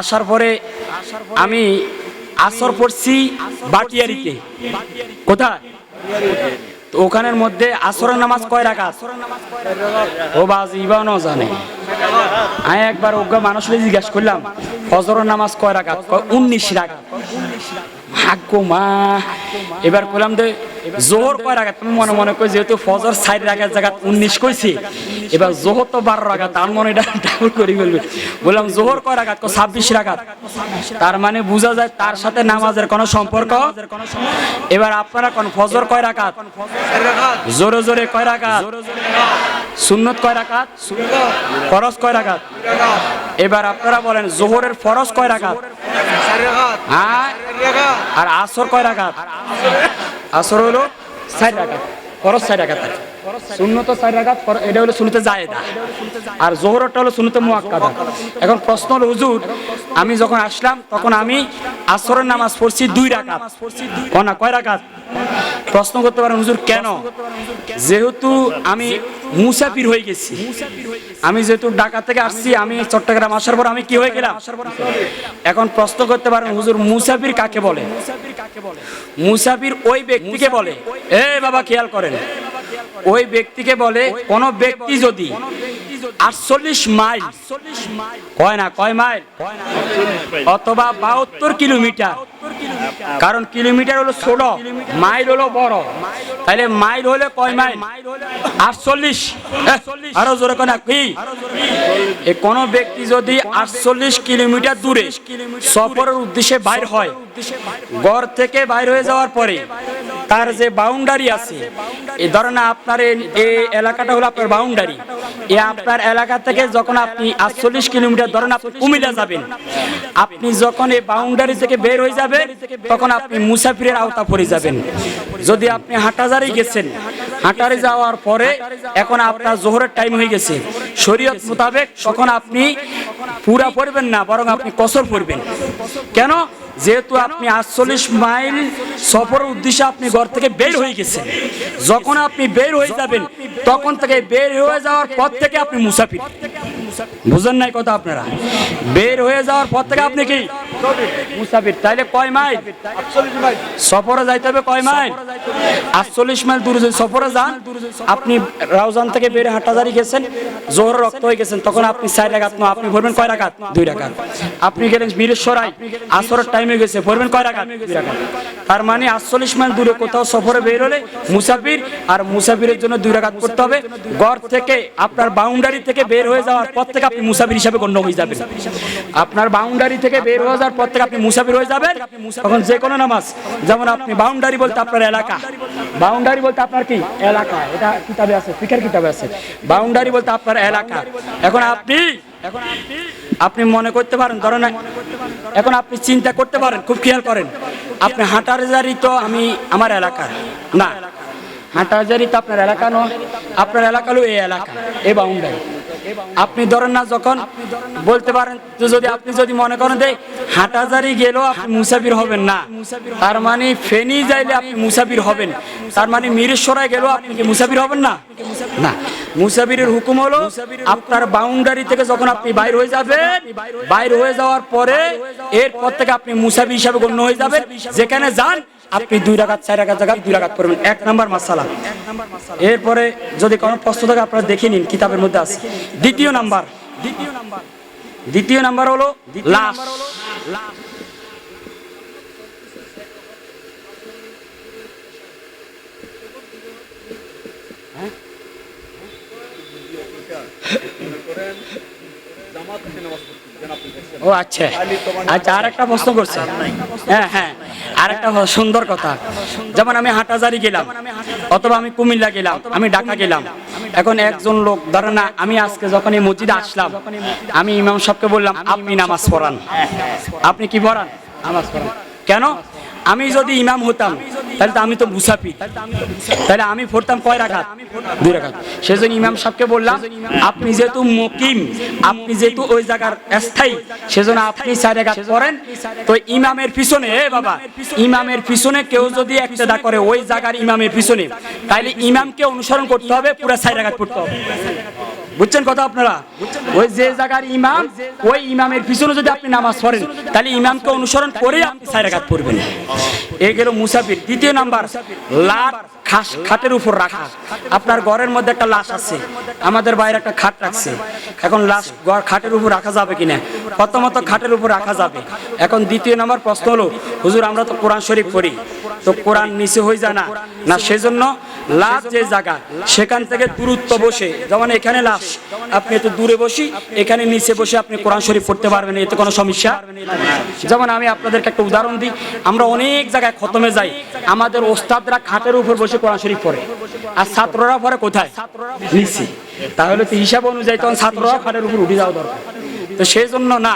আসার পরে আমি আসর পড়ছি বাটিয়ারিতে। কোথায়? তো ওখানের মধ্যে আসরের নামাজ কয় রাকাত? ও বাজি ইবানও জানে। আমি একবার অজ্ঞ মানুষকে জিজ্ঞাসা করলাম ফজরের নামাজ কয় রাকাত? 19 রাকাত। ভাগ্য মা। এবার বললাম যে জোহর কয় রাকাত? তুমি মনে মনে কই যেহেতু ফজর 4 রাকাত জায়গা 19 কইছি, এবার জোহর তো 12 রাকাত, তার মনে এটা ডাবল করে ফেলবে। বললাম জোহর কয় রাকাত? 26 রাকাত। তার মানে বোঝা যায় তার সাথে নামাজের কোনো সম্পর্ক। এবার আপনারা কোন ফজর কয় রাকাত? জোরে জোরে কয় রাকাত? সুন্নত কয় রাকাত? ফরজ কয় রাকাত? এবার আপনারা বলেন জোহরের ফরজ কয় রাকাত? হ্যাঁ, আর আসর কয় রাকাত? আসর হলো 4 রাকাত, ফরজ 4 রাকাত, সুন্নত 4 রাকাত, এটা হলো সুন্নতে জায়েদা, আর জোহরটা হলো সুন্নতে মুআক্কাদা। এখন প্রশ্ন হলো হুজুর, আমি যখন আসলাম তখন আমি আসরের নামাজ পড়ছি 2 রাকাত, কয় রাকাত? প্রশ্ন করতে পারেন হুজুর কেন? যেহেতু আমি মুসাফির হয়ে গেছি, আমি যেহেতু ঢাকা থেকে আসছি, আমি চট্টগ্রাম আসার পর আমি কি হয়ে গেলাম? এখন প্রশ্ন করতে পারেন হুজুর মুসাফির কাকে বলে? মুসাফির ওই ব্যক্তিকে বলে, এ বাবা খেয়াল করেন, ওই ব্যক্তিকে বলে কোন ব্যক্তি যদি 48 মাইল, কয় না কয় মাইল, অথবা 72 কিলোমিটার, কারণ কিলোমিটার হলো ছোট, মাইল হলো বড়, তাহলে মাইল হলে কয় মাইল? 48। আরো জোরে কোন কি? কোন ব্যক্তি যদি 48 কিলোমিটার দূরে সফরের উদ্দেশ্যে বাইর হয়, ঘর থেকে বাইর হয়ে যাওয়ার পরে তার যে বাউন্ডারি আছে, এই ধরেন আপনার এই এলাকাটা হলো আপনার বাউন্ডারি, এই আপনার এলাকা থেকে যখন আপনি 48 কিলোমিটার ধরেন আপনি কুমিল্লা যাবেন, আপনি যখন এই বাউন্ডারি থেকে বের হয়ে যাবেন তখন আপনি মুসাফিরের আওতা পড়ে যাবেন। যদি আপনি হাটাজারি গেছেন, হাটারে যাওয়ার পরে এখন আপনার জোহরের টাইম হয়ে গেছে, শরীয়ত মোতাবেক তখন আপনি পুরা পড়বেন না, বরং আপনি কসর পড়বেন। কেন? যেহেতু আপনি 48 মাইল সফরের উদ্দেশ্যে আপনি ঘর থেকে বের হয়ে গেছেন, যখন আপনি বের হয়ে যাবেন তখন থেকে বের হয়ে যাওয়ার পর থেকে আপনি মুসাফির। বুঝেন নাই কথা আপনারা? বের হয়ে যাওয়ার পর থেকে আপনি কি মুসাফির। তাইলে কয় মাইল সফরে যাইতে হবে? কয় মাইল? 48 মাইল দূরে যদি সফরে যান, আপনি রাউজান থেকে বের হাটাজারি গেছেন, জোহর রক্ত হয়ে গেছেন, তখন আপনি 4 রাকাত, আপনি পড়বেন কয় রাকাত? 2 রাকাত। আপনি গেলেন মিরসরাই, আসরের টাইম হয়ে গেছে, পড়বেন কয় রাকাত? 2 রাকাত। তার মানে 48 মাইল দূরে কোথাও সফরে বের হলে মুসাফির, আর মুসাফিরের জন্য 2 রাকাত পড়তে হবে। ঘর থেকে আপনার বাউন্ডারি থেকে বের হয়ে যাওয়ার পর থেকে আপনি মুসাফির হিসাবে গণ্য হয়ে যাবেন। আপনার বাউন্ডারি থেকে বের হয়ে যাওয়ার পর থেকে আপনি মুসাফির হয়ে যাবেন। তখন যে কোনো নামাজ, যেমন আপনি বাউন্ডারি বলতে আপনার এলাকা, বাউন্ডারি বলতে আপনার কি এলাকা, এটা কিতাবে আছে, ফিকার কিতাবে আছে, বাউন্ডারি বলতে আপনার এলাকা। এখন আপনি মনে করতে পারেন, ধরেন এখন আপনি চিন্তা করতে পারেন, খুব খেয়াল করেন, আপনি হাটাজারি তো আমি আমার এলাকা না, হাটাজারি তো আপনার এলাকা নয়, আপনার এলাকা হলো এই এলাকা, এই বাউন্ডারি। আপনি ধরেন না, যখন বলতে পারেন যদি আপনি যদি মনে করেন যে হাটাজারি গেলেও আপনি মুসাফির হবেন না, তার মানে ফেনী যাইলে আপনি মুসাফির হবেন, তার মানে মিরসরাই গেলেও আপনি কি মুসাফির হবেন না? না, মুসাফিরের হুকুম হলো আপনার বাউন্ডারি থেকে যখন আপনি বাইর হয়ে যাবেন, বাইর হয়ে যাওয়ার পরে এরপর থেকে আপনি মুসাফির হিসাবে গণ্য হয়ে যাবেন। যেখানে যান আপনি 2 রাকাত 4 রাকাত জায়গায় 2 রাকাত করবেন। 1 নাম্বার মাসালা। এরপরে যদি কোনো প্রশ্ন থাকে আপনারা দেখে নিন, কিতাবের মধ্যে আছে। দ্বিতীয় নাম্বার হলো লাশ। ও আচ্ছা আচ্ছা, আর একটা প্রশ্ন করছে। হ্যাঁ, আর একটা সুন্দর কথা, যেমন আমি হাটাজারি গেলাম অথবা আমি কুমিল্লা গেলাম, আমি ঢাকা গেলাম, এখন একজন লোক ধরে না, আমি আজকে যখন এই মসজিদে আসলাম, আমি ইমাম সাহেবকে বললাম আপনি নামাজ পড়ান। আপনি কি পড়ান? নামাজ পড়ান। কেন? আমি যদি ইমাম হতাম তাহলে তো আমি তো মুসাফির, তাহলে আমি পড়তাম কয় রাকাত? 2 রাকাত। সেজন্য ইমাম সাহেবকে বললাম আপনি যেহেতু মুকিম, আপনি যেহেতু ওই জায়গার স্থায়ী, সেজন্য আপনি 4 রাকাত পড়েন। তো ইমামের পিছনে বাবা, ইমামের পিছনে কেউ যদি ইক্তেদা করে ওই জায়গার ইমামের পিছনে, তাহলে ইমামকে অনুসরণ করতে হবে, পুরো 4 রাকাত পড়তে হবে। বুঝছেন কথা আপনারা? ওই যে জায়গার ইমাম, ওই ইমামের পিছনে যদি আপনি নামাজ পড়েন তাহলে ইমামকে অনুসরণ করে আপনি 4 রাকাত পড়বেন। এই গেল মুসাফির। দ্বিতীয় নাম্বার, লাশ খাটের উপর রাখা। আপনার ঘরের মধ্যে একটা লাশ আছে, আমাদের বাইরে একটা খাট রাখছে, এখন লাশ খাটের উপর রাখা যাবে কিনা? প্রথমত খাটের উপর রাখা যাবে। এখন দ্বিতীয় নাম্বার প্রশ্ন হলো, হুজুর আমরা তো কোরআন শরীফ পড়ি, তো কোরআন নিচে হয়ে যায় না? না, সেজন্য লাশ যে জায়গা সেখান থেকে দূরত্ব বসে, যেমন এখানে লাশ, আপনি একটু দূরে বসি, এখানে নিচে বসে আপনি কোরআন শরীফ পড়তে পারবেন, এতে কোনো সমস্যা। যেমন আমি আপনাদেরকে একটা উদাহরণ দিই, আমরা অনেক জায়গায় খতমে যাই, আমাদের ওস্তাদরা খাটের উপর বসে কোরআন শরীফ পড়ে, আর ছাত্ররা পড়ে কোথায়? নিচে। তাহলে তো হিসাব অনুযায়ী তখন ছাত্ররা খাটের উপর উঠে যাওয়া দরকার। তো সেই জন্য না,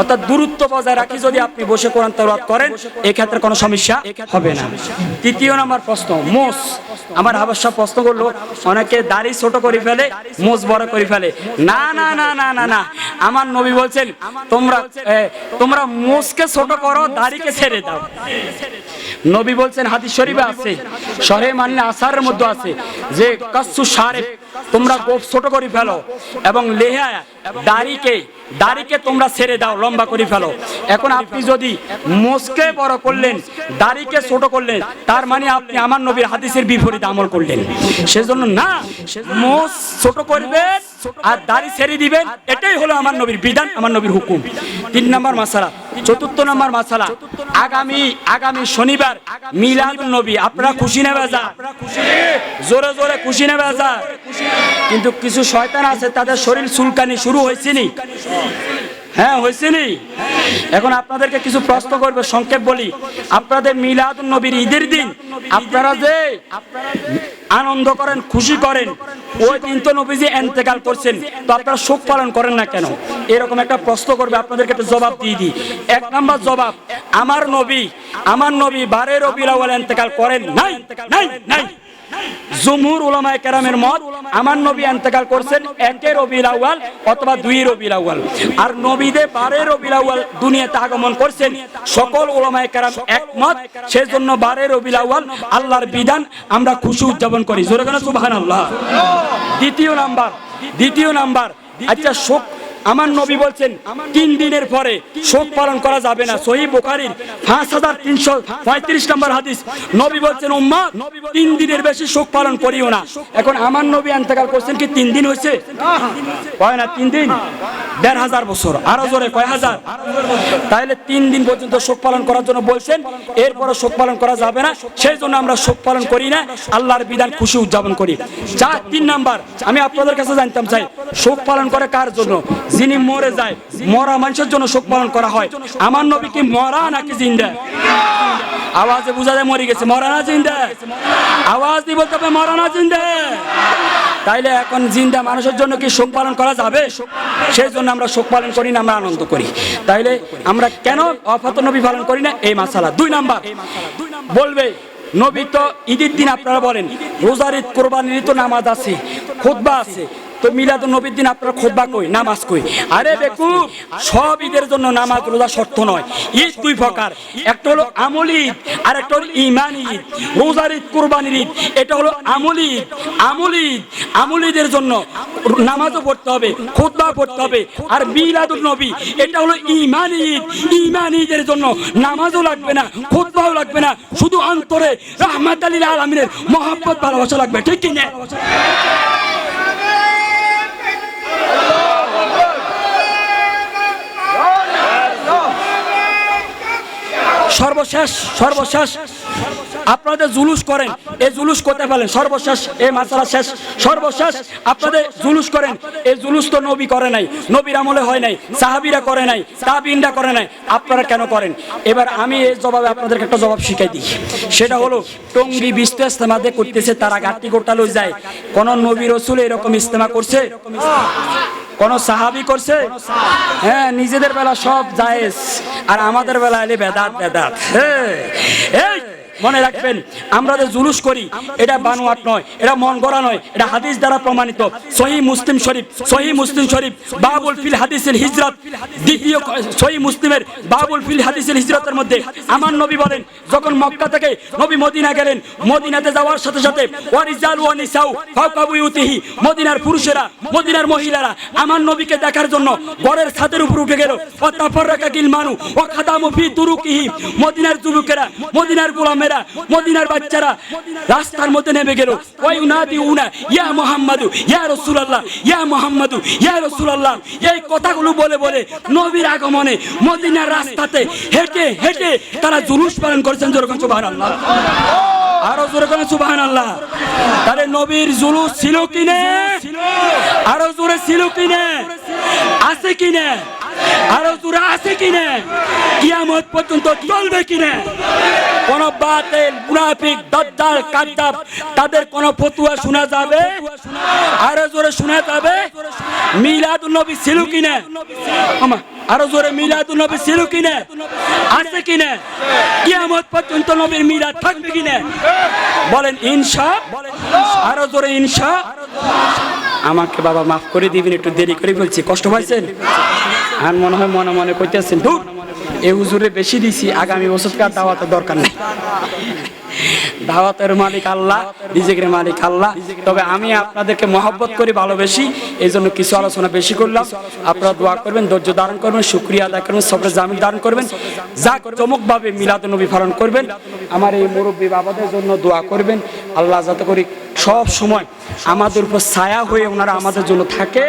অর্থাৎ দূরত্ব বজায় রাখি যদি আপনি বসে কোরআন তেলাওয়াত করেন, এই ক্ষেত্রে কোনো সমস্যা হবে না। তৃতীয় নাম্বার প্রশ্ন, মোষ। আমার অবশ্য প্রশ্ন করলো, অনেকে দাড়ি ছোট করে ফেলে, মোষ বড় করে ফেলে। না না না না না না, আমার নবী বলছেন তোমরা মোষকে ছোট করো, দাড়িকে ছেড়ে দাও। নবী বলছেন, হাদিস শরীফে আছে, শরে মানলে আসারের মধ্যে আছে যে কাসু শারে, তোমরা গোফ ছোট করে ফেলো, এবং লেহা দাড়িকে তোমরা ছেড়ে দাও, লম্বা করে ফেলো। এখন আপনি যদি মোষকে বড় করলেন, দাড়িকে ছোট করলেন, তার মানে আপনি আমার নবীর হাদিসের বিপরীত আমল করলেন। সেজন্য না, মোষ ছোট করবেন আর দাড়ি ছেড়ে দিবেন, এটাই হলো আমার নবীর বিধান, আমার নবীর হুকুম। 3 নাম্বার মাসালা। 4 নাম্বার মাসালা, আগামী শনিবার মিলাদুন নবী। আপনারা খুশি না বেজা? জোরে জোরে খুশি না বেজা? কিন্তু কিছু শয়তান আছে, তাদের শরীর চুলকানি শুরু হয়েছে নি? হ্যাঁ হয়েছে নি? এখন আপনাদেরকে কিছু প্রশ্ন করবে, সংক্ষেপ বলি। আপনাদের মিলাদুন নবীর ঈদের দিন আপনারা যে আনন্দ করেন, খুশি করেন, ওই দিন তো নবীজি ইন্তেকাল করছেন, তো আপনারা শোক পালন করেন না কেন? এরকম একটা প্রশ্ন করবে, আপনাদেরকে একটা জবাব দিয়ে দিই। 1 নাম্বার জবাব, আমার নবী 12 রবিউল আউয়াল ইন্তেকাল করেন নাই, নাই নাই। জুমহুর উলামায়ে কেরামের মত, আমার নবী ইন্তেকাল করছেন 1 রবিউল আউয়াল অথবা 2 রবিউল আউয়াল। আর নবীদের 12 রবিউল আউয়াল দুনিয়াতে আগমন করছেন, সকল উলামায়ে কেরাম একমত। সেজন্য 12 রবিউল আউয়াল আল্লাহর বিধান, আমরা খুশি উদযাপন করি। জোরে বলেন সুবহানাল্লাহ। দ্বিতীয় নাম্বার, আচ্ছা শোক, আমার নবী বলছেন 3 দিনের পরে শোক পালন করা যাবে না। সহিহ বুখারীর 5335 নম্বর হাদিস। নবী বলছেন উম্মত 3 দিনের বেশি শোক পালন করিও না। এখন আমার নবী ইন্তেকাল করছেন কি 3 দিন হয়েছে? কয় না 3 দিন, 1500 বছর। আরো জোরে কয় হাজার? তাহলে 3 দিন পর্যন্ত শোক পালন করার জন্য বলছেন, এরপরে শোক পালন করা যাবে না। সেই জন্য আমরা শোক পালন করি না, আল্লাহর বিধান খুশি উদযাপন করি। 3 নাম্বার, আমি আপনাদের কাছে জানতাম চাই, শোক পালন করে কার জন্য? যিনি মরে যায়, মরা মানুষের জন্য শোক পালন করা হয়। আমার নবী কি মরা নাকি জিন্দা? আওয়াজে বোঝা যায় মরে গেছে। মরা না জিন্দা? আওয়াজ দিয়ে বলতে হবে মরা না জিন্দা। তাইলে এখন জিন্দা মানুষের জন্য কি শোক পালন করা যাবে? সেই জন্য আমরা শোক পালন করি না, আমরা আনন্দ করি। তাইলে আমরা কেন ওয়াফাত নবী পালন করি না? এই মাসালা। 2 নাম্বার বলবে, নবী তো ঈদের দিন আপনারা বলেন রোজার ঈদ, কোরবানির ঈদ তো নামাজ আছে, খুতবা আছে, তো মিলাদুন নবীর দিন আপনারা খুতবা কই, নামাজ কই? আরে বেকুব, সব ঈদের জন্য নামাজ রোজা শর্ত নয়। ঈদ 2 প্রকার, একটা হলো আমলি ঈদ আর একটা হলো ঈমানি ঈদ। রোজার ঈদ, কুরবানির ঈদ, এটা হলো আমলি ঈদ। আমলি ঈদের জন্য নামাজও পড়তে হবে, খুতবাও পড়তে হবে। আর মিলাদুন নবী এটা হলো ঈমানি ঈদ। ঈমানি ঈদের জন্য নামাজও লাগবে না, খুতবাও লাগবে না, শুধু অন্তরে রাহমাতাল লিল আলামিনের মহব্বত, ভালোবাসা লাগবে। ঠিক কি না? সর্বশেষ আপনাদের জুলুস করেন, এই জুলুস করতে পারেন, সর্বশেষ এই মাসালা শেষ, সর্বশেষ আপনাদের জুলুস করেন, এই জুলুস তো নবী করে নাই, নবীর আমলে হয় নাই, সাহাবীরা করে নাই, তাবিঈনরা করে নাই, আপনারা কেন করেন? এবার আমি এই জবাবে আপনাদেরকে একটা জবাব শিখাই দিই, সেটা হলো টঙ্গী বিশ্ব ইস্তেমাতে করতেছে, তারা গাঁটি গোটা লই যায়। কোন নবী রাসূল এরকম ইস্তেমা করছে? কোন সাহাবী করছে? হ্যাঁ, নিজেদের বেলা সব জায়েজ, আর আমাদের বেলা এলে বেদাত বেদাত। এই মনে রাখবেন, আমরা যে জুলুস করি এটা বানোয়াট নয়, এটা মন গড়া নয়, এটা হাদিস দ্বারা প্রমাণিত। সহিহ মুসলিম শরীফ, সহিহ মুসলিম শরীফ বাবুল ফিল হাদিসিল হিজরত, দ্বিতীয় সহিহ মুসলিমের বাবুল ফিল হাদিসিল হিজরতের মধ্যে আমার নবী বলেন, যখন মক্কা থেকে নবী মদিনা গেলেন, মদিনাতে যাওয়ার সাথে সাথে ওয়ারিজাল ওয়া নিসাউ ফাওকা বুয়ুতিহি, মদিনার পুরুষেরা, মদিনার মহিলারা আমার নবীকে দেখার জন্য ঘরের ছাদের উপর উঠে গেল। ওয়া তাফাররাকা গিলমানু ওয়া খাদামু ফি তুরুকিহি, মদিনার যুবকেরা, মদিনার গোলামেরা, মদিনার বাচ্চারা রাস্তার মধ্যে নেমে গেল। ওয়া ইউনাদিউনা ইয়া মুহাম্মাদু ইয়া রাসূলুল্লাহ, ইয়া মুহাম্মাদু ইয়া রাসূলুল্লাহ, এই কথাগুলো বলে বলে নবীর আগমনে মদিনার রাস্তাতে হেঁটে হেঁটে তারা জুলুস পালন করেছেন। যেরকম সুবহানাল্লাহ, আরো জোরে করে সুবহানাল্লাহ। তাহলে নবীর জুলুস ছিল কি না? আরো জোরে ছিল কি না? আছে কি না? আরো জোরে আছে কি না? কিয়ামত পর্যন্ত চলবে কি না? কোন বাতিল মুনাফিক দাজ্জাল কাযযাব তাদের কোন ফতোয়া শোনা যাবে? আরো জোরে শোনা যাবে? মিলাদুন নবী ছিল কি না? আরো জোরে মিলাদুন নবী ছিল কি না? আছে কি না? কিয়ামত পর্যন্ত নবীর মিলাদ থাকবে কি না? বলেন ইনশাআল্লাহ। আরো জোরে ইনশাআল্লাহ। আমাকে বাবা মাফ করে দিবেন, একটু দেরি করে বলছি, কষ্ট পাইছেন? আর মনে হয় মনে মনে কইতেছেন, ধুর এই হুজুরে বেশি দিছি, আগামী বছর কার দাওয়াতের দরকার নেই। দাওয়াতের মালিক আল্লাহ, রিজিকের মালিক আল্লাহ। তবে আমি আপনাদেরকে মহব্বত করি, ভালোবেসি, এই জন্য কিছু আলোচনা বেশি করলাম। আপনারা দোয়া করবেন, ধৈর্য ধারণ করবেন, শুকরিয়া আদায় করবেন, সবরে জামিল ধারণ করবেন, যা চমকভাবে মিলাদুন নবী পালন করবেন। আমার এই মুরব্বী বাবাদের জন্য দোয়া করবেন, আল্লাহ যাতে করে সব সময় আমাদের উপর ছায়া হয়ে ওনারা আমাদের জন্য থাকে।